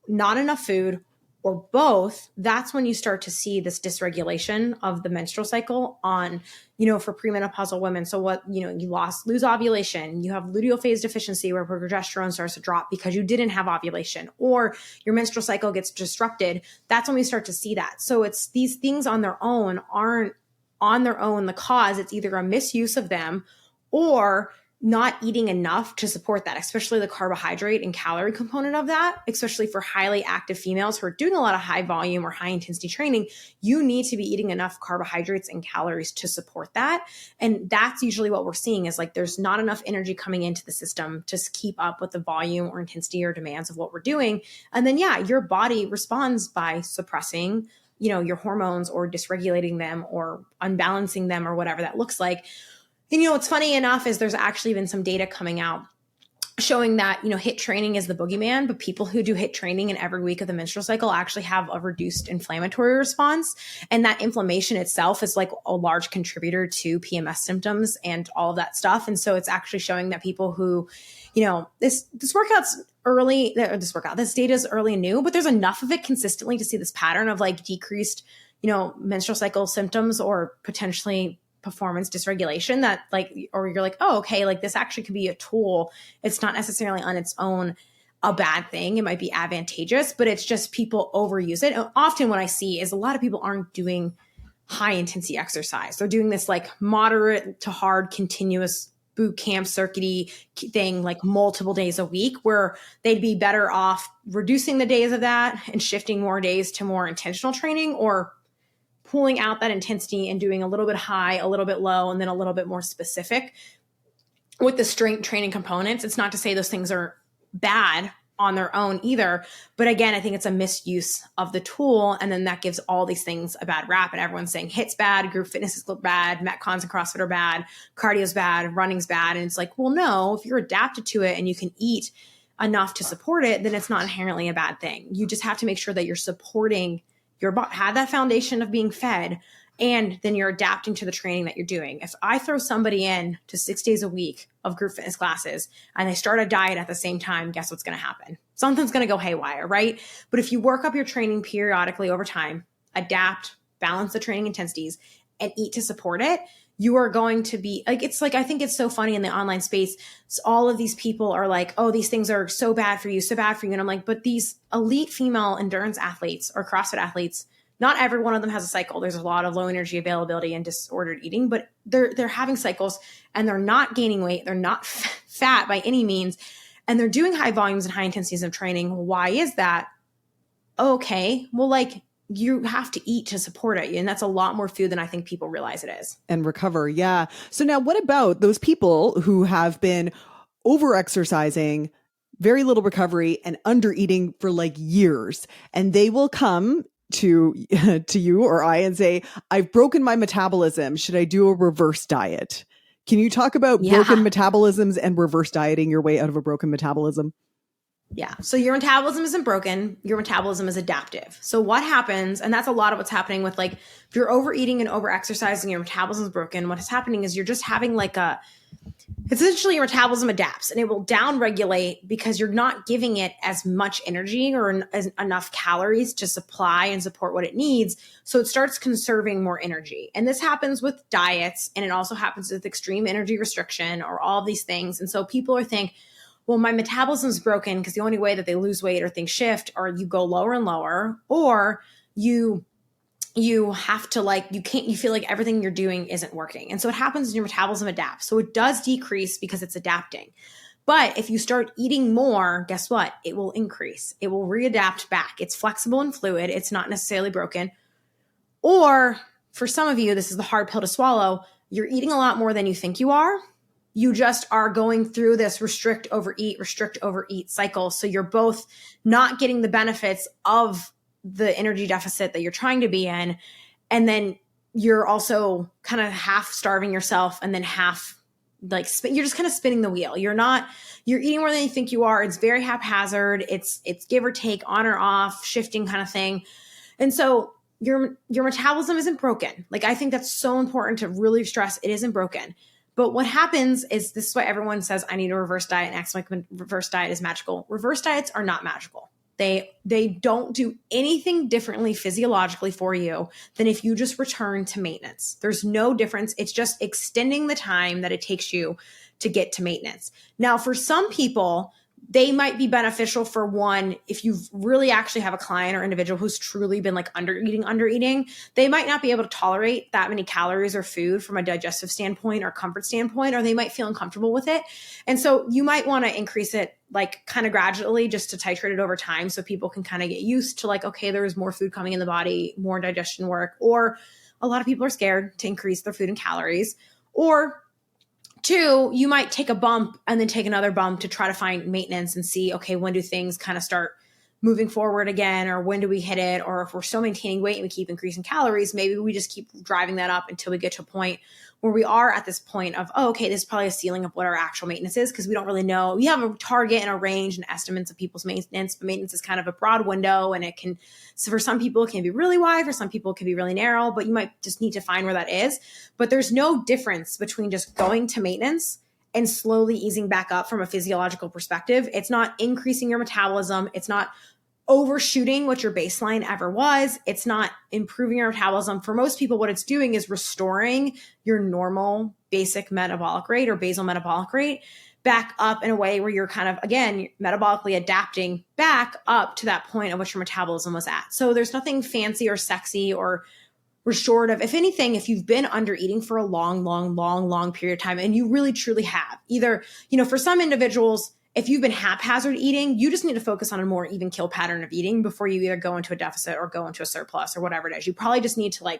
not enough food, or both, that's when you start to see this dysregulation of the menstrual cycle on, for premenopausal women. So what, you lose ovulation, you have luteal phase deficiency where progesterone starts to drop because you didn't have ovulation, or your menstrual cycle gets disrupted. That's when we start to see that. So it's these things on their own aren't on their own the cause. It's either a misuse of them or not eating enough to support that, especially the carbohydrate and calorie component of that, especially for highly active females who are doing a lot of high volume or high intensity training. You need to be eating enough carbohydrates and calories to support that. And that's usually what we're seeing is like, there's not enough energy coming into the system to keep up with the volume or intensity or demands of what we're doing. And then, your body responds by suppressing, your hormones or dysregulating them or unbalancing them or whatever that looks like. And, what's funny enough is there's actually been some data coming out showing that, HIIT training is the boogeyman, but people who do HIIT training in every week of the menstrual cycle actually have a reduced inflammatory response. And that inflammation itself is like a large contributor to PMS symptoms and all of that stuff. And so it's actually showing that people who, this data is early and new, but there's enough of it consistently to see this pattern of like decreased, menstrual cycle symptoms or potentially performance dysregulation that or you're like, oh, okay, like this actually could be a tool. It's not necessarily on its own a bad thing. It might be advantageous, but it's just people overuse it. And often what I see is a lot of people aren't doing high intensity exercise. They're doing this like moderate to hard continuous boot camp circuity thing like multiple days a week, where they'd be better off reducing the days of that and shifting more days to more intentional training, or pulling out that intensity and doing a little bit high, a little bit low, and then a little bit more specific with the strength training components. It's not to say those things are bad on their own either. But again, I think it's a misuse of the tool. And then that gives all these things a bad rap. And everyone's saying HIIT's bad, group fitness is bad, Metcons and CrossFit are bad, cardio's bad, running's bad. And it's like, well, no, if you're adapted to it and you can eat enough to support it, then it's not inherently a bad thing. You just have to make sure that you're supporting your body, have that foundation of being fed, and then you're adapting to the training that you're doing. If I throw somebody in to 6 days a week of group fitness classes and they start a diet at the same time, guess what's going to happen? Something's going to go haywire, right? But if you work up your training periodically over time, adapt, balance the training intensities, and eat to support it, you are going to be like, it's like, I think it's so funny in the online space. So all of these people are like, oh, these things are so bad for you, so bad for you. And I'm like, but these elite female endurance athletes or CrossFit athletes, not every one of them has a cycle. There's a lot of low energy availability and disordered eating, but they're having cycles and they're not gaining weight. They're not fat by any means. And they're doing high volumes and high intensities of training. Why is that? Okay. Well, like, you have to eat to support it. And that's a lot more food than I think people realize it is. And recover. Yeah. So now what about those people who have been over exercising, very little recovery, and under eating for like years, and they will come to you or I and say, I've broken my metabolism. Should I do a reverse diet? Can you talk about broken metabolisms and reverse dieting your way out of a broken metabolism? Yeah. So your metabolism isn't broken. Your metabolism is adaptive. So what happens, and that's a lot of what's happening with, like, if you're overeating and over-exercising, your metabolism is broken. What is happening is you're just having like essentially your metabolism adapts and it will down-regulate because you're not giving it as much energy or enough calories to supply and support what it needs. So it starts conserving more energy. And this happens with diets, and it also happens with extreme energy restriction or all of these things. And so people are thinking, well, my metabolism is broken because the only way that they lose weight or things shift are you go lower and lower, or you have to, like, you feel like everything you're doing isn't working. And so what happens is your metabolism adapts. So it does decrease because it's adapting. But if you start eating more, guess what? It will increase. It will readapt back. It's flexible and fluid. It's not necessarily broken. Or for some of you, this is the hard pill to swallow. You're eating a lot more than you think you are. You just are going through this restrict, overeat cycle. So you're both not getting the benefits of the energy deficit that you're trying to be in. And then you're also kind of half starving yourself, and then half like you're just kind of spinning the wheel. You're eating more than you think you are. It's very haphazard. It's give or take, on or off, shifting kind of thing. And so your metabolism isn't broken. Like, I think that's so important to really stress. It isn't broken. But what happens is, this is why everyone says, I need a reverse diet and acts like reverse diet is magical. Reverse diets are not magical. They don't do anything differently physiologically for you than if you just return to maintenance. There's no difference. It's just extending the time that it takes you to get to maintenance. Now, for some people, they might be beneficial for one, if you really actually have a client or individual who's truly been like under eating, they might not be able to tolerate that many calories or food from a digestive standpoint or comfort standpoint, or they might feel uncomfortable with it. And so you might want to increase it like kind of gradually, just to titrate it over time so people can kind of get used to, like, okay, there is more food coming in the body, more digestion work. Or a lot of people are scared to increase their food and calories. Or two, you might take a bump and then take another bump to try to find maintenance and see, okay, when do things kind of start moving forward again, or when do we hit it? Or if we're still maintaining weight and we keep increasing calories, maybe we just keep driving that up until we get to a point where we are at this point of, oh, okay, this is probably a ceiling of what our actual maintenance is, because we don't really know. We have a target and a range and estimates of people's maintenance, but maintenance is kind of a broad window, and so for some people it can be really wide, for some people it can be really narrow, but you might just need to find where that is. But there's no difference between just going to maintenance and slowly easing back up from a physiological perspective. It's not increasing your metabolism. It's not overshooting what your baseline ever was. It's not improving your metabolism. For most people, what it's doing is restoring your normal basic metabolic rate or basal metabolic rate back up in a way where you're kind of, again, metabolically adapting back up to that point at which your metabolism was at. So there's nothing fancy or sexy or restorative. If anything, if you've been under eating for a long period of time, and you really truly have, either, for some individuals, if you've been haphazard eating, you just need to focus on a more even kill pattern of eating before you either go into a deficit or go into a surplus or whatever it is. You probably just need to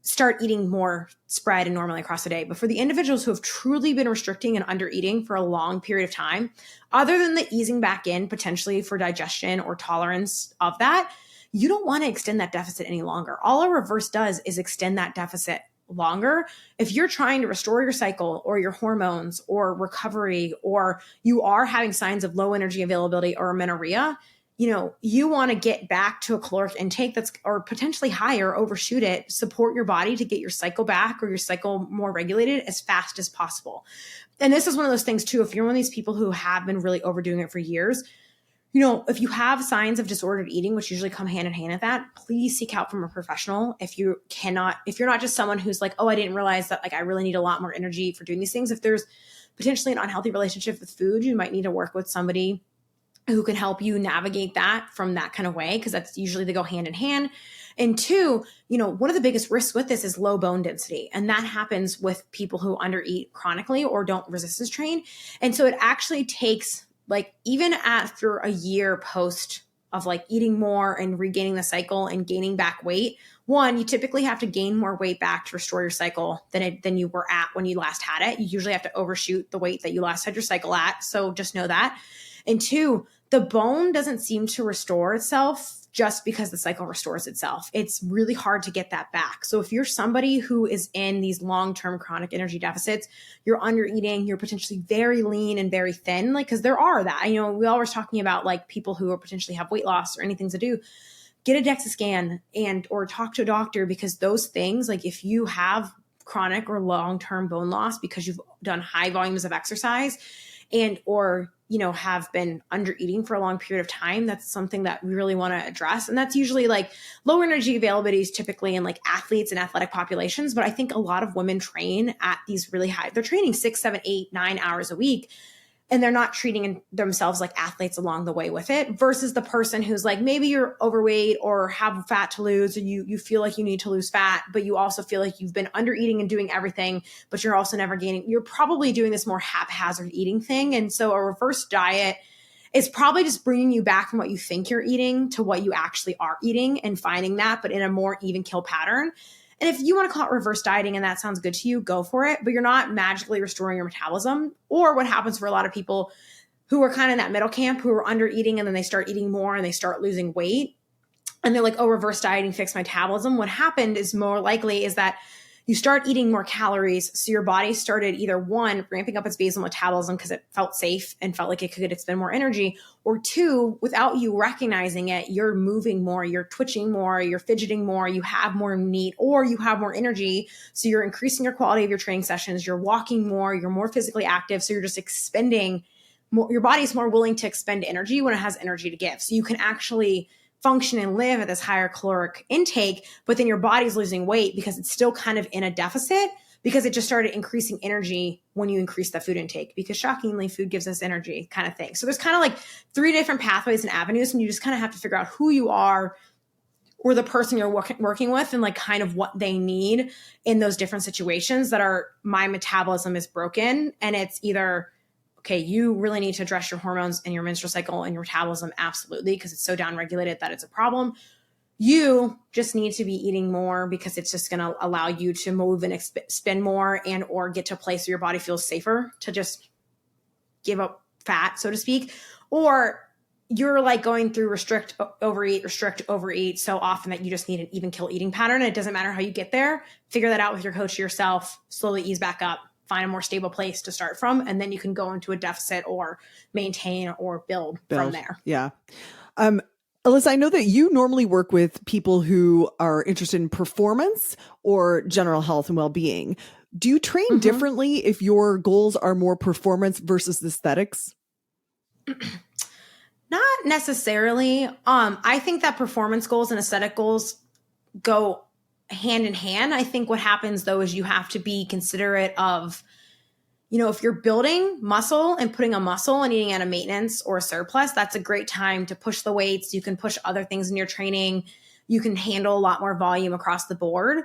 start eating more spread and normally across the day. But for the individuals who have truly been restricting and under eating for a long period of time, other than the easing back in potentially for digestion or tolerance of that, you don't want to extend that deficit any longer. All a reverse does is extend that deficit longer. If you're trying to restore your cycle or your hormones or recovery, or you are having signs of low energy availability or amenorrhea, you want to get back to a caloric intake that's, or potentially higher, overshoot it, support your body to get your cycle back or your cycle more regulated as fast as possible. And this is one of those things too, if you're one of these people who have been really overdoing it for years, if you have signs of disordered eating, which usually come hand in hand with that, please seek out from a professional. If you're not just someone who's like, oh, I didn't realize that I really need a lot more energy for doing these things. If there's potentially an unhealthy relationship with food, you might need to work with somebody who can help you navigate that from that kind of way, because that's usually they go hand in hand. And two, one of the biggest risks with this is low bone density. And that happens with people who undereat chronically or don't resistance train. And so it actually takes, even after a year post of eating more and regaining the cycle and gaining back weight, one, you typically have to gain more weight back to restore your cycle than you were at when you last had it. You usually have to overshoot the weight that you last had your cycle at. So just know that. And two, the bone doesn't seem to restore itself just because the cycle restores itself. It's really hard to get that back. So if you're somebody who is in these long-term chronic energy deficits, you're under eating, you're potentially very lean and very thin, because there are that. We always talking about people who are potentially have weight loss or anything to do. Get a DEXA scan or talk to a doctor, because those things, if you have chronic or long-term bone loss because you've done high volumes of exercise or have been under eating for a long period of time, that's something that we really want to address. And that's usually low energy availability is typically in athletes and athletic populations. But I think a lot of women train at these really high, they're training 6, 7, 8, 9 hours a week. And they're not treating themselves like athletes along the way with it, versus the person who's maybe you're overweight or have fat to lose, or you feel like you need to lose fat, but you also feel like you've been under eating and doing everything, but you're also never gaining. You're probably doing this more haphazard eating thing. And so a reverse diet is probably just bringing you back from what you think you're eating to what you actually are eating and finding that, but in a more even kill pattern. And if you want to call it reverse dieting and that sounds good to you, go for it. But you're not magically restoring your metabolism. Or what happens for a lot of people who are kind of in that middle camp, who are under eating and then they start eating more and they start losing weight. And they're like, oh, reverse dieting fixed metabolism. What happened is more likely is that you start eating more calories. So your body started either one, ramping up its basal metabolism because it felt safe and felt like it could expend more energy, or two, without you recognizing it, you're moving more, you're twitching more, you're fidgeting more, you have more need, or you have more energy. So you're increasing your quality of your training sessions, you're walking more, you're more physically active. So you're just expending more, your body's more willing to expend energy when it has energy to give. So you can actually function and live at this higher caloric intake, but then your body's losing weight because it's still kind of in a deficit because it just started increasing energy when you increase the food intake, because shockingly food gives us energy kind of thing. So there's kind of 3 different pathways and avenues, and you just kind of have to figure out who you are or the person you're working with and kind of what they need in those different situations that are, my metabolism is broken. And it's either, okay, you really need to address your hormones and your menstrual cycle and your metabolism, absolutely, because it's so downregulated that it's a problem. You just need to be eating more because it's just going to allow you to move and spend more and or get to a place where your body feels safer to just give up fat, so to speak. Or you're going through restrict, overeat so often that you just need an even kill eating pattern. And it doesn't matter how you get there. Figure that out with your coach yourself, slowly ease back up. Find a more stable place to start from, and then you can go into a deficit or maintain or build. From there. Yeah. Alyssa, I know that you normally work with people who are interested in performance or general health and well-being. Do you train differently if your goals are more performance versus aesthetics? Not necessarily. I think that performance goals and aesthetic goals go hand in hand. I think what happens though is you have to be considerate of, if you're building muscle and putting a muscle and eating at a maintenance or a surplus, that's a great time to push the weights. You can push other things in your training you can handle a lot more volume across the board.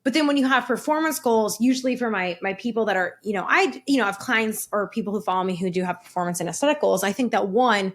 But then when you have performance goals, usually for my people that are, I have clients or people who follow me who do have performance and aesthetic goals. I think that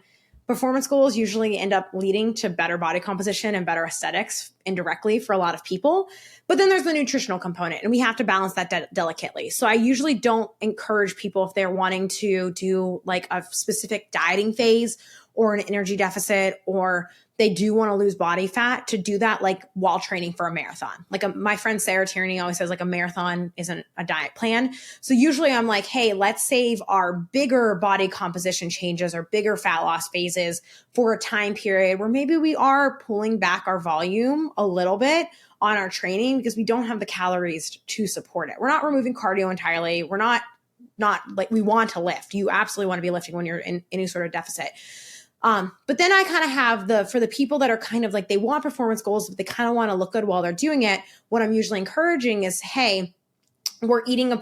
performance goals usually end up leading to better body composition and better aesthetics indirectly for a lot of people. But then there's the nutritional component, and we have to balance that delicately. So I usually don't encourage people, if they're wanting to do like a specific dieting phase or an energy deficit, or they do want to lose body fat, to do that like while training for a marathon. Like my friend Sarah Tierney always says, like, a marathon isn't a diet plan. So usually I'm like, hey, let's save our bigger body composition changes or bigger fat loss phases for a time period where maybe we are pulling back our volume a little bit on our training because we don't have the calories to support it. We're not removing cardio entirely. We're not like, we want to lift. You absolutely want to be lifting when you're in any sort of deficit. But then I kind of have for the people that are kind of like, they want performance goals, but they kind of want to look good while they're doing it. What I'm usually encouraging is, hey, we're eating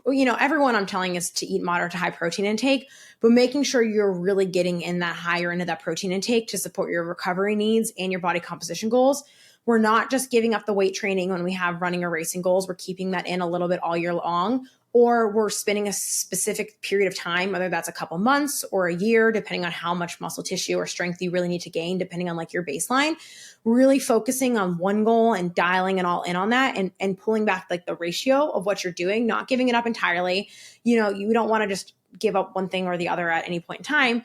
everyone I'm telling is to eat moderate to high protein intake, but making sure you're really getting in that higher end of that protein intake to support your recovery needs and your body composition goals. We're not just giving up the weight training when we have running or racing goals. We're keeping that in a little bit all year long, or we're spending a specific period of time, whether that's a couple months or a year, depending on how much muscle tissue or strength you really need to gain, depending on like your baseline, really focusing on one goal and dialing it all in on that, and pulling back like the ratio of what you're doing, not giving it up entirely. You don't want to just give up one thing or the other at any point in time.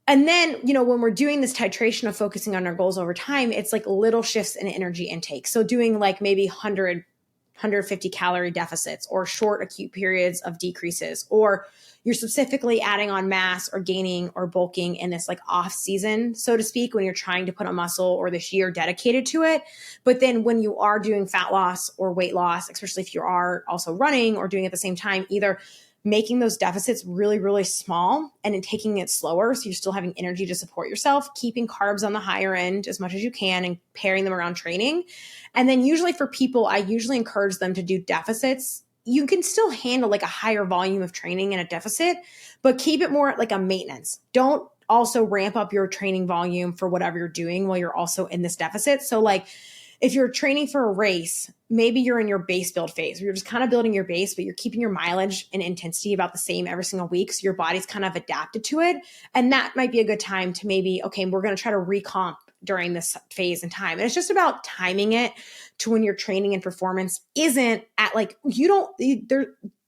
And then, when we're doing this titration of focusing on our goals over time, it's like little shifts in energy intake. So doing like maybe 150 calorie deficits, or short acute periods of decreases, or you're specifically adding on mass or gaining or bulking in this like off season, so to speak, when you're trying to put on muscle or this year dedicated to it. But then when you are doing fat loss or weight loss, especially if you are also running or doing it at the same time, either making those deficits really, really small and then taking it slower so you're still having energy to support yourself, keeping carbs on the higher end as much as you can and pairing them around training. And then usually for people, I usually encourage them to do deficits. You can still handle like a higher volume of training in a deficit, but keep it more like a maintenance. Don't also ramp up your training volume for whatever you're doing while you're also in this deficit. So like, if you're training for a race, maybe you're in your base build phase where you're just kind of building your base, but you're keeping your mileage and intensity about the same every single week. So your body's kind of adapted to it. And that might be a good time to maybe, okay, we're going to try to recomp during this phase in time. And it's just about timing it to when your training and performance isn't at like,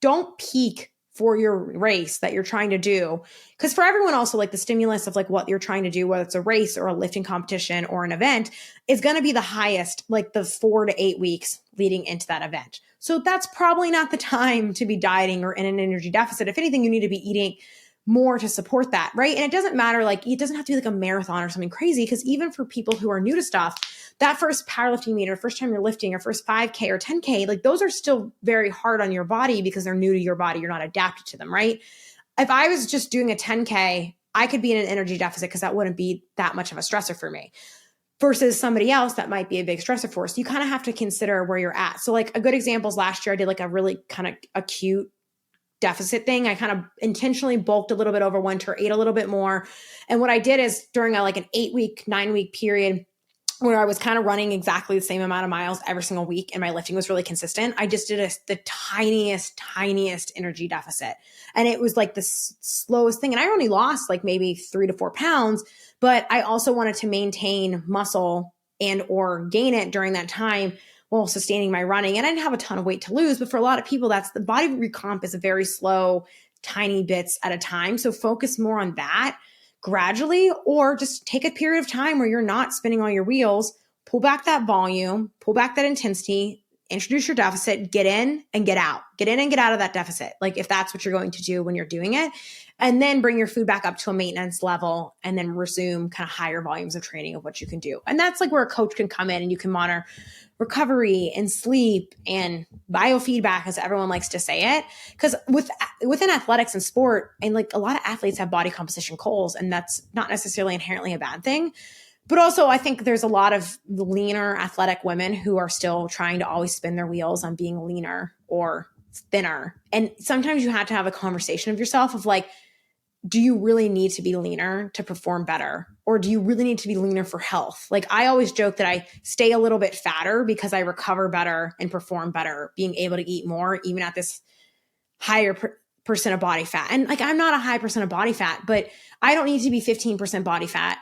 don't peak for your race that you're trying to do. Because for everyone also, like the stimulus of like what you're trying to do, whether it's a race or a lifting competition or an event, is going to be the highest like the 4 to 8 weeks leading into that event. So that's probably not the time to be dieting or in an energy deficit. If anything, you need to be eating more to support that, right? And it doesn't matter, like it doesn't have to be like a marathon or something crazy, because even for people who are new to stuff, that first powerlifting meet or first time you're lifting or first 5K or 10K, like those are still very hard on your body because they're new to your body. You're not adapted to them, right? If I was just doing a 10K, I could be in an energy deficit because that wouldn't be that much of a stressor for me. Versus somebody else that might be a big stressor for us. You kind of have to consider where you're at. So like a good example is last year, I did like a really kind of acute deficit thing. I kind of intentionally bulked a little bit over winter, ate a little bit more. And what I did is during an 8-week, 9-week period where I was kind of running exactly the same amount of miles every single week and my lifting was really consistent, I just did the tiniest energy deficit. And it was like the slowest thing. And I only lost like maybe 3 to 4 pounds, but I also wanted to maintain muscle and or gain it during that time while sustaining my running. And I didn't have a ton of weight to lose, but for a lot of people, that's the body recomp is a very slow, tiny bits at a time. So focus more on that gradually, or just take a period of time where you're not spinning all your wheels, pull back that volume, pull back that intensity, introduce your deficit, get in and get out of that deficit. Like if that's what you're going to do when you're doing it, and then bring your food back up to a maintenance level and then resume kind of higher volumes of training of what you can do. And that's like where a coach can come in and you can monitor recovery and sleep and biofeedback, as everyone likes to say it. Because within athletics and sport, and like a lot of athletes have body composition goals, and that's not necessarily inherently a bad thing. But also I think there's a lot of leaner athletic women who are still trying to always spin their wheels on being leaner or thinner. And sometimes you have to have a conversation of yourself of like, do you really need to be leaner to perform better? Or do you really need to be leaner for health? Like I always joke that I stay a little bit fatter because I recover better and perform better, being able to eat more, even at this higher percent of body fat. And like, I'm not a high percent of body fat, but I don't need to be 15% body fat.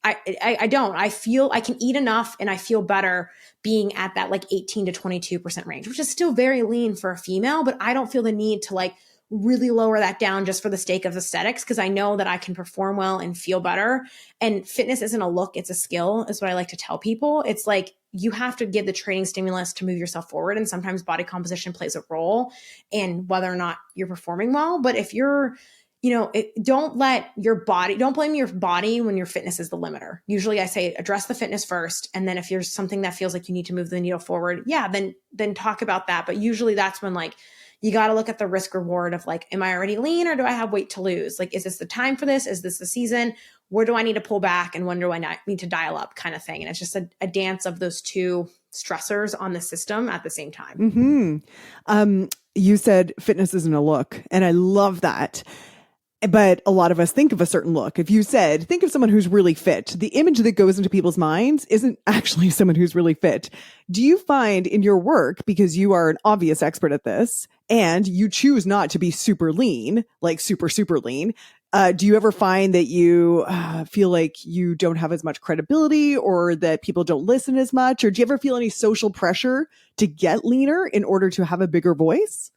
I don't. I feel I can eat enough and I feel better being at that like 18 to 22% range, which is still very lean for a female, but I don't feel the need to like really lower that down just for the sake of aesthetics, because I know that I can perform well and feel better. And fitness isn't a look, it's a skill, is what I like to tell people. It's like you have to give the training stimulus to move yourself forward. And sometimes body composition plays a role in whether or not you're performing well. But if you're, don't blame your body when your fitness is the limiter. Usually I say address the fitness first. And then if there's something that feels like you need to move the needle forward, then talk about that. But usually that's when like, you got to look at the risk reward of like, am I already lean or do I have weight to lose? Like, is this the time for this? Is this the season? Where do I need to pull back? And when do I not need to dial up kind of thing? And it's just a dance of those two stressors on the system at the same time. You said fitness isn't a look, and I love that. But a lot of us think of a certain look. If you said, think of someone who's really fit, the image that goes into people's minds isn't actually someone who's really fit. Do you find in your work, because you are an obvious expert at this, and you choose not to be super lean, like super, super lean, do you ever find that you feel like you don't have as much credibility, or that people don't listen as much? Or do you ever feel any social pressure to get leaner in order to have a bigger voice?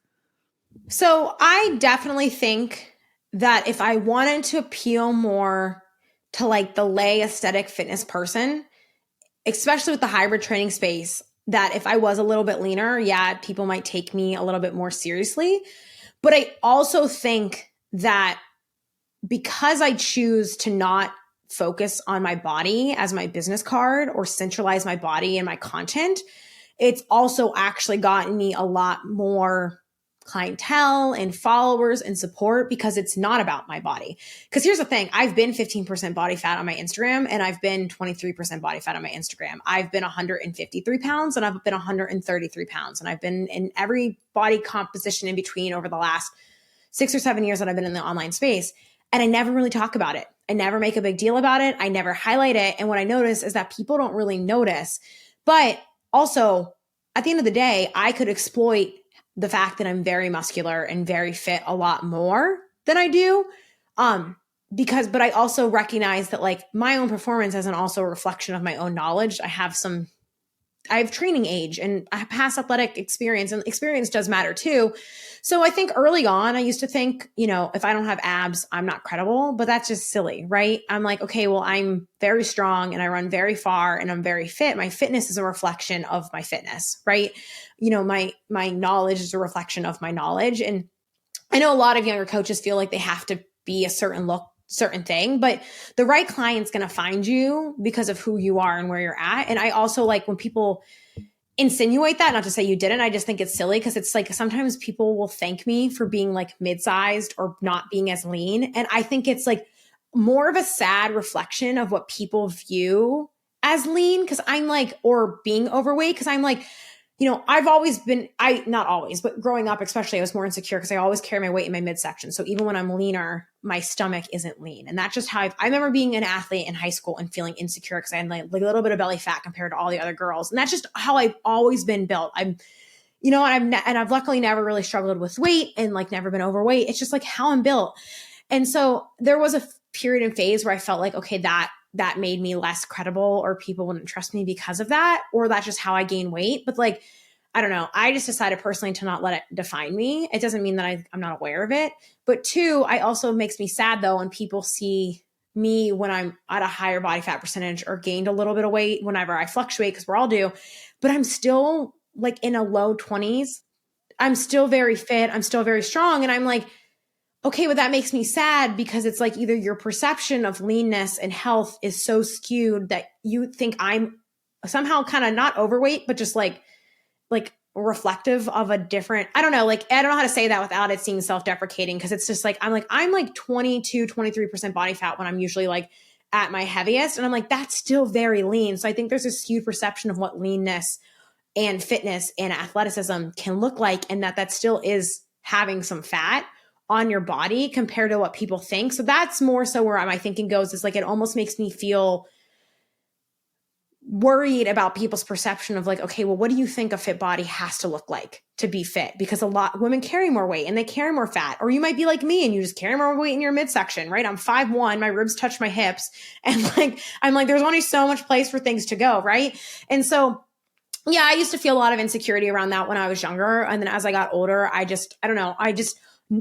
So I definitely think that if I wanted to appeal more to like the lay aesthetic fitness person, especially with the hybrid training space, that if I was a little bit leaner, people might take me a little bit more seriously. But I also think that because I choose to not focus on my body as my business card or centralize my body and my content, it's also actually gotten me a lot more clientele and followers and support, because it's not about my body. Because here's the thing, I've been 15% body fat on my Instagram, and I've been 23% body fat on my Instagram. I've been 153 pounds and I've been 133 pounds. And I've been in every body composition in between over the last 6 or 7 years that I've been in the online space. And I never really talk about it. I never make a big deal about it. I never highlight it. And what I notice is that people don't really notice. But also, at the end of the day, I could exploit the fact that I'm very muscular and very fit a lot more than I do. But I also recognize that like my own performance isn't also a reflection of my own knowledge. I have training age and I have past athletic experience, and experience does matter too. So I think early on, I used to think, if I don't have abs, I'm not credible, but that's just silly, right? I'm like, okay, well, I'm very strong and I run very far and I'm very fit. My fitness is a reflection of my fitness, right? My knowledge is a reflection of my knowledge. And I know a lot of younger coaches feel like they have to be a certain look, certain thing, but the right client's going to find you because of who you are and where you're at. And I also like when people insinuate that, not to say you didn't, I just think it's silly, because it's like sometimes people will thank me for being like mid-sized or not being as lean. And I think it's like more of a sad reflection of what people view as lean, because I'm like, or being overweight, because I'm like, I've always been, not always, but growing up, especially, I was more insecure because I always carry my weight in my midsection. So even when I'm leaner, my stomach isn't lean. And that's just how I remember being an athlete in high school and feeling insecure because I had like a little bit of belly fat compared to all the other girls. And that's just how I've always been built. I've luckily never really struggled with weight and like never been overweight. It's just like how I'm built. And so there was a period and phase where I felt like, okay, that made me less credible, or people wouldn't trust me because of that, or that's just how I gain weight. But like, I don't know. I just decided personally to not let it define me. It doesn't mean that I'm not aware of it. But two, I also makes me sad though when people see me when I'm at a higher body fat percentage or gained a little bit of weight whenever I fluctuate, because we're all do, but I'm still like in a low 20s. I'm still very fit. I'm still very strong. And I'm like, okay, but that makes me sad, because it's like either your perception of leanness and health is so skewed that you think I'm somehow kind of not overweight, but just like reflective of a different, I don't know how to say that without it seeming self-deprecating. Cause it's just like, I'm like 22, 23% body fat when I'm usually like at my heaviest. And I'm like, that's still very lean. So I think there's a skewed perception of what leanness and fitness and athleticism can look like. And that still is having some fat on your body compared to what people think. So that's more so where my thinking goes, is like, it almost makes me feel worried about people's perception of like, okay, well, what do you think a fit body has to look like to be fit? Because a lot of women carry more weight and they carry more fat, or you might be like me and you just carry more weight in your midsection, right? I'm 5'1", my ribs touch my hips. And like, I'm like, there's only so much place for things to go. Right. And so, yeah, I used to feel a lot of insecurity around that when I was younger. And then as I got older,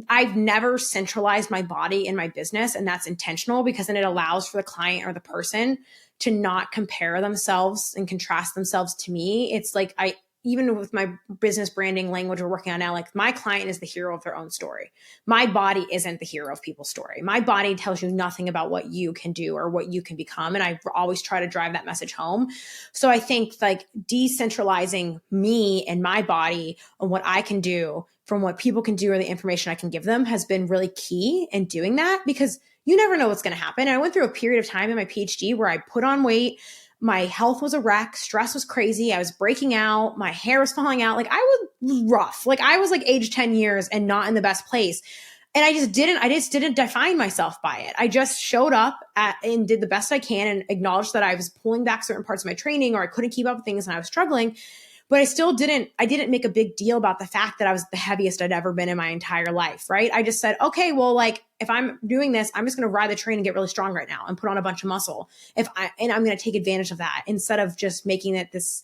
I've never centralized my body in my business, and that's intentional because then it allows for the client or the person to not compare themselves and contrast themselves to me. It's like, even with my business branding language we're working on now, like my client is the hero of their own story. My body isn't the hero of people's story. My body tells you nothing about what you can do or what you can become. And I always try to drive that message home. So I think like decentralizing me and my body and what I can do from what people can do or the information I can give them has been really key in doing that, because you never know what's going to happen. And I went through a period of time in my PhD where I put on weight. My health was a wreck. Stress was crazy. I was breaking out. My hair was falling out. Like I was rough. Like I was like age 10 years and not in the best place. And I just didn't define myself by it. I just showed up and did the best I can and acknowledged that I was pulling back certain parts of my training or I couldn't keep up with things and I was struggling. But I didn't make a big deal about the fact that I was the heaviest I'd ever been in my entire life, right? I just said, okay, well, like if I'm doing this, I'm just going to ride the train and get really strong right now and put on a bunch of muscle. And I'm going to take advantage of that instead of just making it this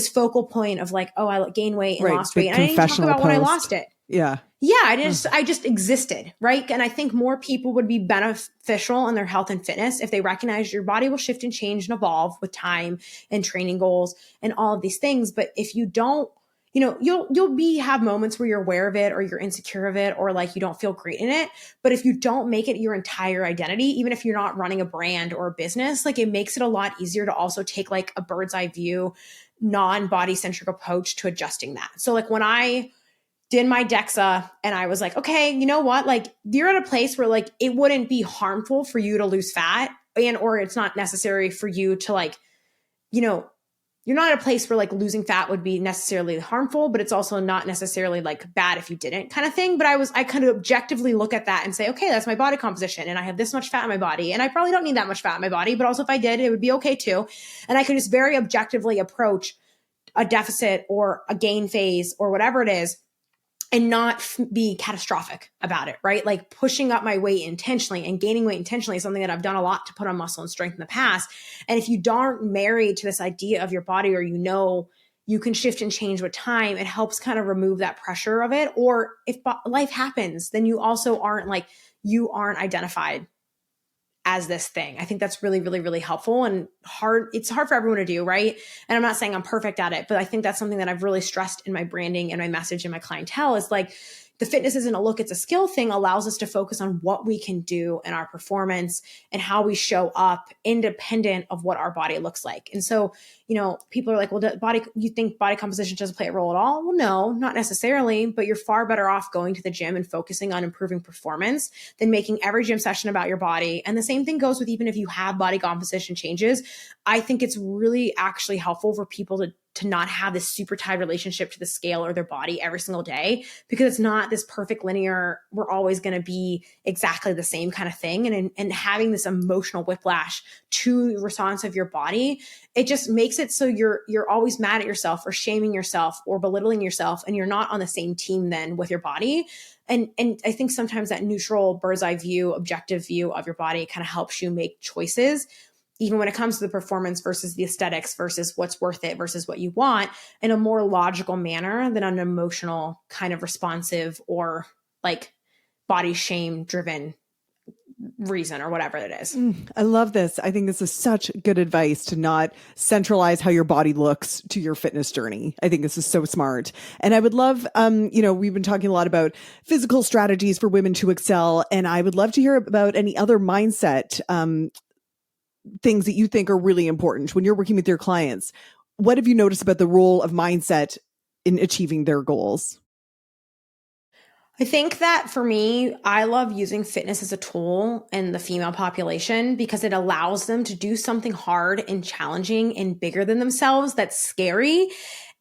focal point of like, oh, I gained weight and lost weight. And I didn't talk about when I lost it. Yeah. Yeah, I just existed, right? And I think more people would be beneficial in their health and fitness if they recognize your body will shift and change and evolve with time and training goals and all of these things. But if you don't, you'll have moments where you're aware of it or you're insecure of it or like you don't feel great in it. But if you don't make it your entire identity, even if you're not running a brand or a business, like it makes it a lot easier to also take like a bird's eye view, non-body centric approach to adjusting that. So like when I did my DEXA and I was like, okay, you know what? Like you're at a place where like it wouldn't be harmful for you to lose fat or it's not necessary for you to like, you're not at a place where like losing fat would be necessarily harmful, but it's also not necessarily like bad if you didn't kind of thing. But I kind of objectively look at that and say, okay, that's my body composition. And I have this much fat in my body. And I probably don't need that much fat in my body, but also if I did, it would be okay too. And I could just very objectively approach a deficit or a gain phase or whatever it is and not be catastrophic about it, right? Like pushing up my weight intentionally and gaining weight intentionally is something that I've done a lot to put on muscle and strength in the past. And if you aren't married to this idea of your body or you can shift and change with time, it helps kind of remove that pressure of it. Or if life happens, then you also aren't identified as this thing. I think that's really, really, really helpful and hard. It's hard for everyone to do, right? And I'm not saying I'm perfect at it, but I think that's something that I've really stressed in my branding and my message and my clientele is like, the fitness isn't a look, it's a skill thing, allows us to focus on what we can do in our performance and how we show up independent of what our body looks like. And so, people are like, well, you think body composition doesn't play a role at all? Well, no, not necessarily, but you're far better off going to the gym and focusing on improving performance than making every gym session about your body. And the same thing goes with even if you have body composition changes. I think it's really actually helpful for people to not have this super tied relationship to the scale or their body every single day, because it's not this perfect linear, we're always going to be exactly the same kind of thing. And having this emotional whiplash to the response of your body, it just makes it so you're always mad at yourself or shaming yourself or belittling yourself. And you're not on the same team then with your body. And I think sometimes that neutral bird's eye view, objective view of your body kind of helps you make choices, even when it comes to the performance versus the aesthetics versus what's worth it versus what you want, in a more logical manner than an emotional kind of responsive or like body shame driven reason or whatever it is. I love this. I think this is such good advice to not centralize how your body looks to your fitness journey. I think this is so smart. And I would love, we've been talking a lot about physical strategies for women to excel. And I would love to hear about any other mindset, things that you think are really important when you're working with your clients. What have you noticed about the role of mindset in achieving their goals? I think that for me, I love using fitness as a tool in the female population because it allows them to do something hard and challenging and bigger than themselves that's scary.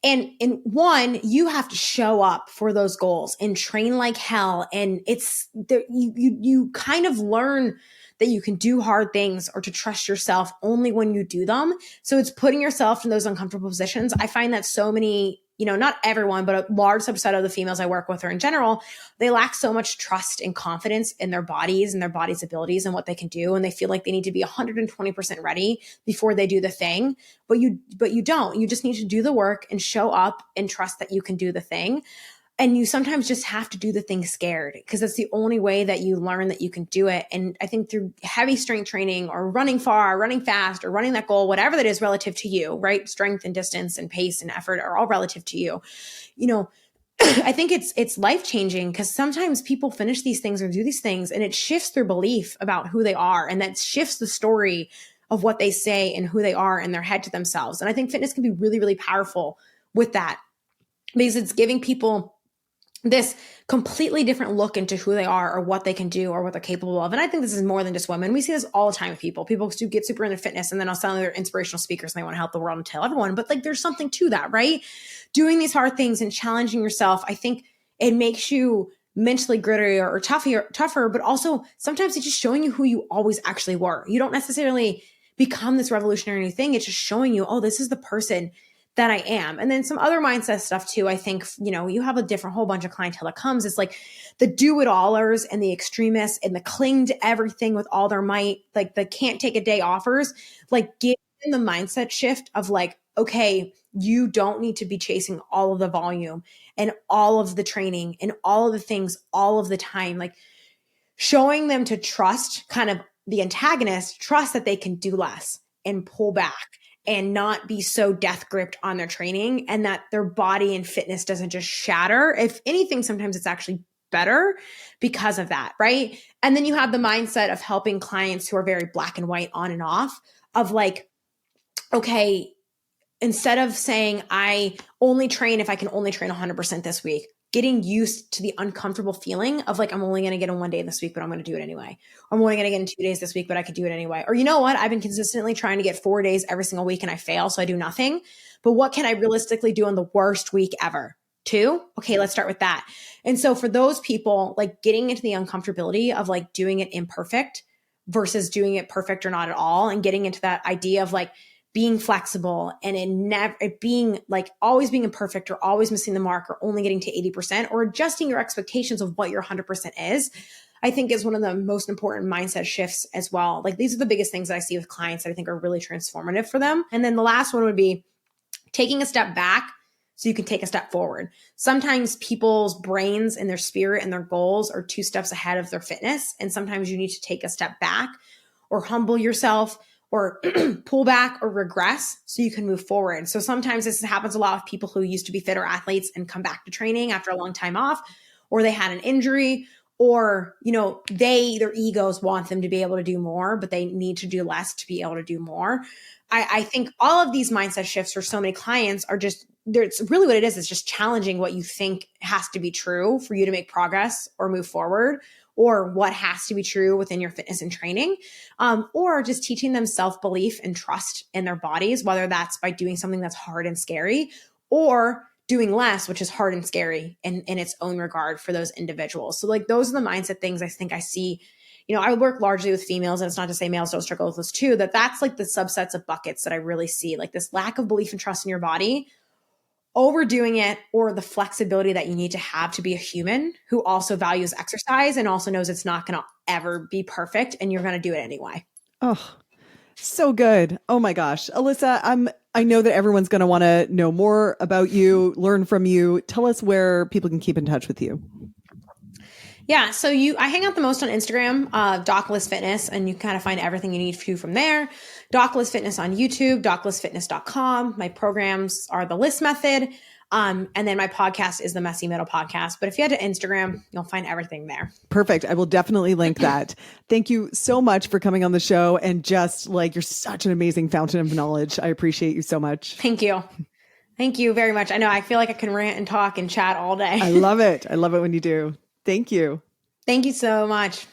And in one, you have to show up for those goals and train like hell. And it's there, you kind of learn that you can do hard things or to trust yourself only when you do them. So it's putting yourself in those uncomfortable positions. I find that so many, not everyone, but a large subset of the females I work with or in general, they lack so much trust and confidence in their bodies and their body's abilities and what they can do. And they feel like they need to be 120% ready before they do the thing. But you don't. You just need to do the work and show up and trust that you can do the thing. And you sometimes just have to do the thing scared because that's the only way that you learn that you can do it. And I think through heavy strength training or running far, running fast, or running that goal, whatever that is relative to you, right? Strength and distance and pace and effort are all relative to you. I think it's life-changing because sometimes people finish these things or do these things and it shifts their belief about who they are. And that shifts the story of what they say and who they are in their head to themselves. And I think fitness can be really, really powerful with that because it's giving people this completely different look into who they are or what they can do or what they're capable of. And I think this is more than just women. We see this all the time with people. People who get super into fitness and then all of a sudden they're inspirational speakers and they want to help the world and tell everyone. But like there's something to that, right? Doing these hard things and challenging yourself, I think it makes you mentally grittier or tougher, but also sometimes it's just showing you who you always actually were. You don't necessarily become this revolutionary new thing. It's just showing you, oh, this is the person that I am. And then some other mindset stuff too. I think, you have a different whole bunch of clientele that comes. It's like the do-it-allers and the extremists and the cling to everything with all their might, like the can't take a day offers, like give them the mindset shift of like, okay, you don't need to be chasing all of the volume and all of the training and all of the things all of the time. Like showing them to trust kind of the antagonist, trust that they can do less and pull back and not be so death gripped on their training and that their body and fitness doesn't just shatter. If anything, sometimes it's actually better because of that, right? And then you have the mindset of helping clients who are very black and white on and off of like, okay, instead of saying I only train if I can only train 100% this week, getting used to the uncomfortable feeling of like, I'm only going to get in 1 day this week, but I'm going to do it anyway. I'm only going to get in 2 days this week, but I could do it anyway. Or you know what? I've been consistently trying to get 4 days every single week and I fail. So I do nothing. But what can I realistically do in the worst week ever? 2? Okay, let's start with that. And so for those people, like getting into the uncomfortability of like doing it imperfect versus doing it perfect or not at all, and getting into that idea of like being flexible and it being like always being imperfect or always missing the mark or only getting to 80% or adjusting your expectations of what your 100% is, I think is one of the most important mindset shifts as well. Like these are the biggest things that I see with clients that I think are really transformative for them. And then the last one would be taking a step back so you can take a step forward. Sometimes people's brains and their spirit and their goals are 2 steps ahead of their fitness. And sometimes you need to take a step back or humble yourself or pull back or regress so you can move forward. So sometimes this happens a lot with people who used to be fitter athletes and come back to training after a long time off, or they had an injury, or, their egos want them to be able to do more, but they need to do less to be able to do more. I think all of these mindset shifts for so many clients are just, it's really what it is. It's just challenging what you think has to be true for you to make progress or move forward, or what has to be true within your fitness and training, or just teaching them self-belief and trust in their bodies, whether that's by doing something that's hard and scary or doing less, which is hard and scary in its own regard for those individuals. So like those are the mindset things I think I see. I work largely with females, and it's not to say males don't struggle with this too, that's like the subsets of buckets that I really see, like this lack of belief and trust in your body, overdoing it, or the flexibility that you need to have to be a human who also values exercise and also knows it's not going to ever be perfect and you're going to do it anyway. Oh, so good. Oh my gosh. Alyssa, I know that everyone's going to want to know more about you, learn from you. Tell us where people can keep in touch with you. Yeah. So I hang out the most on Instagram, Dockless Fitness, and you kind of find everything you need from there. Dockless Fitness on YouTube, docklessfitness.com. My programs are the List Method. And then my podcast is the Messy Middle Podcast. But if you head to Instagram, you'll find everything there. Perfect. I will definitely link that. Thank you so much for coming on the show. And just like, you're such an amazing fountain of knowledge. I appreciate you so much. Thank you. Thank you very much. I know I feel like I can rant and talk and chat all day. I love it. I love it when you do. Thank you. Thank you so much.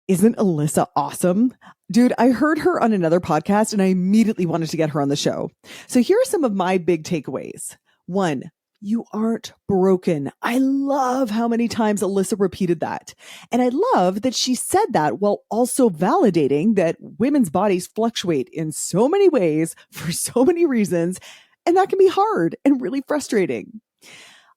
Isn't Alyssa awesome? Dude, I heard her on another podcast and I immediately wanted to get her on the show. So here are some of my big takeaways. 1, you aren't broken. I love how many times Alyssa repeated that. And I love that she said that while also validating that women's bodies fluctuate in so many ways for so many reasons. And that can be hard and really frustrating.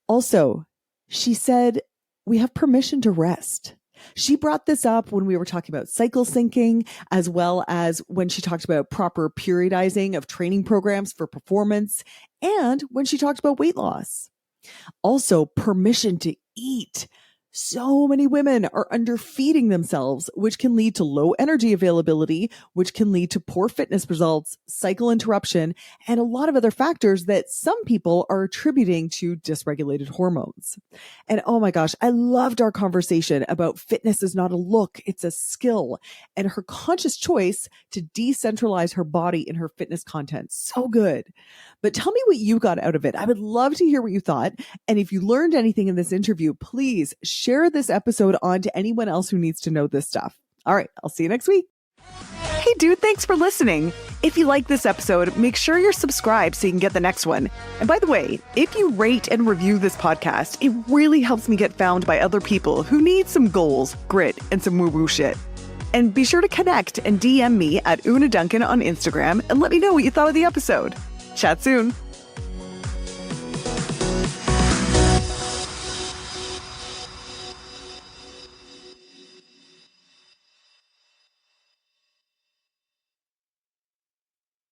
Also, she said, we have permission to rest. She brought this up when we were talking about cycle syncing, as well as when she talked about proper periodizing of training programs for performance, and when she talked about weight loss. Also, permission to eat. So many women are underfeeding themselves, which can lead to low energy availability, which can lead to poor fitness results, cycle interruption, and a lot of other factors that some people are attributing to dysregulated hormones. And oh my gosh, I loved our conversation about fitness is not a look, it's a skill, and her conscious choice to decentralize her body in her fitness content. So good. But tell me what you got out of it. I would love to hear what you thought. And if you learned anything in this interview, please share this episode on to anyone else who needs to know this stuff. All right, I'll see you next week. Hey dude, thanks for listening. If you like this episode, make sure you're subscribed so you can get the next one. And by the way, if you rate and review this podcast, it really helps me get found by other people who need some goals, grit, and some woo-woo shit. And be sure to connect and DM me at Una Duncan on Instagram and let me know what you thought of the episode. Chat soon.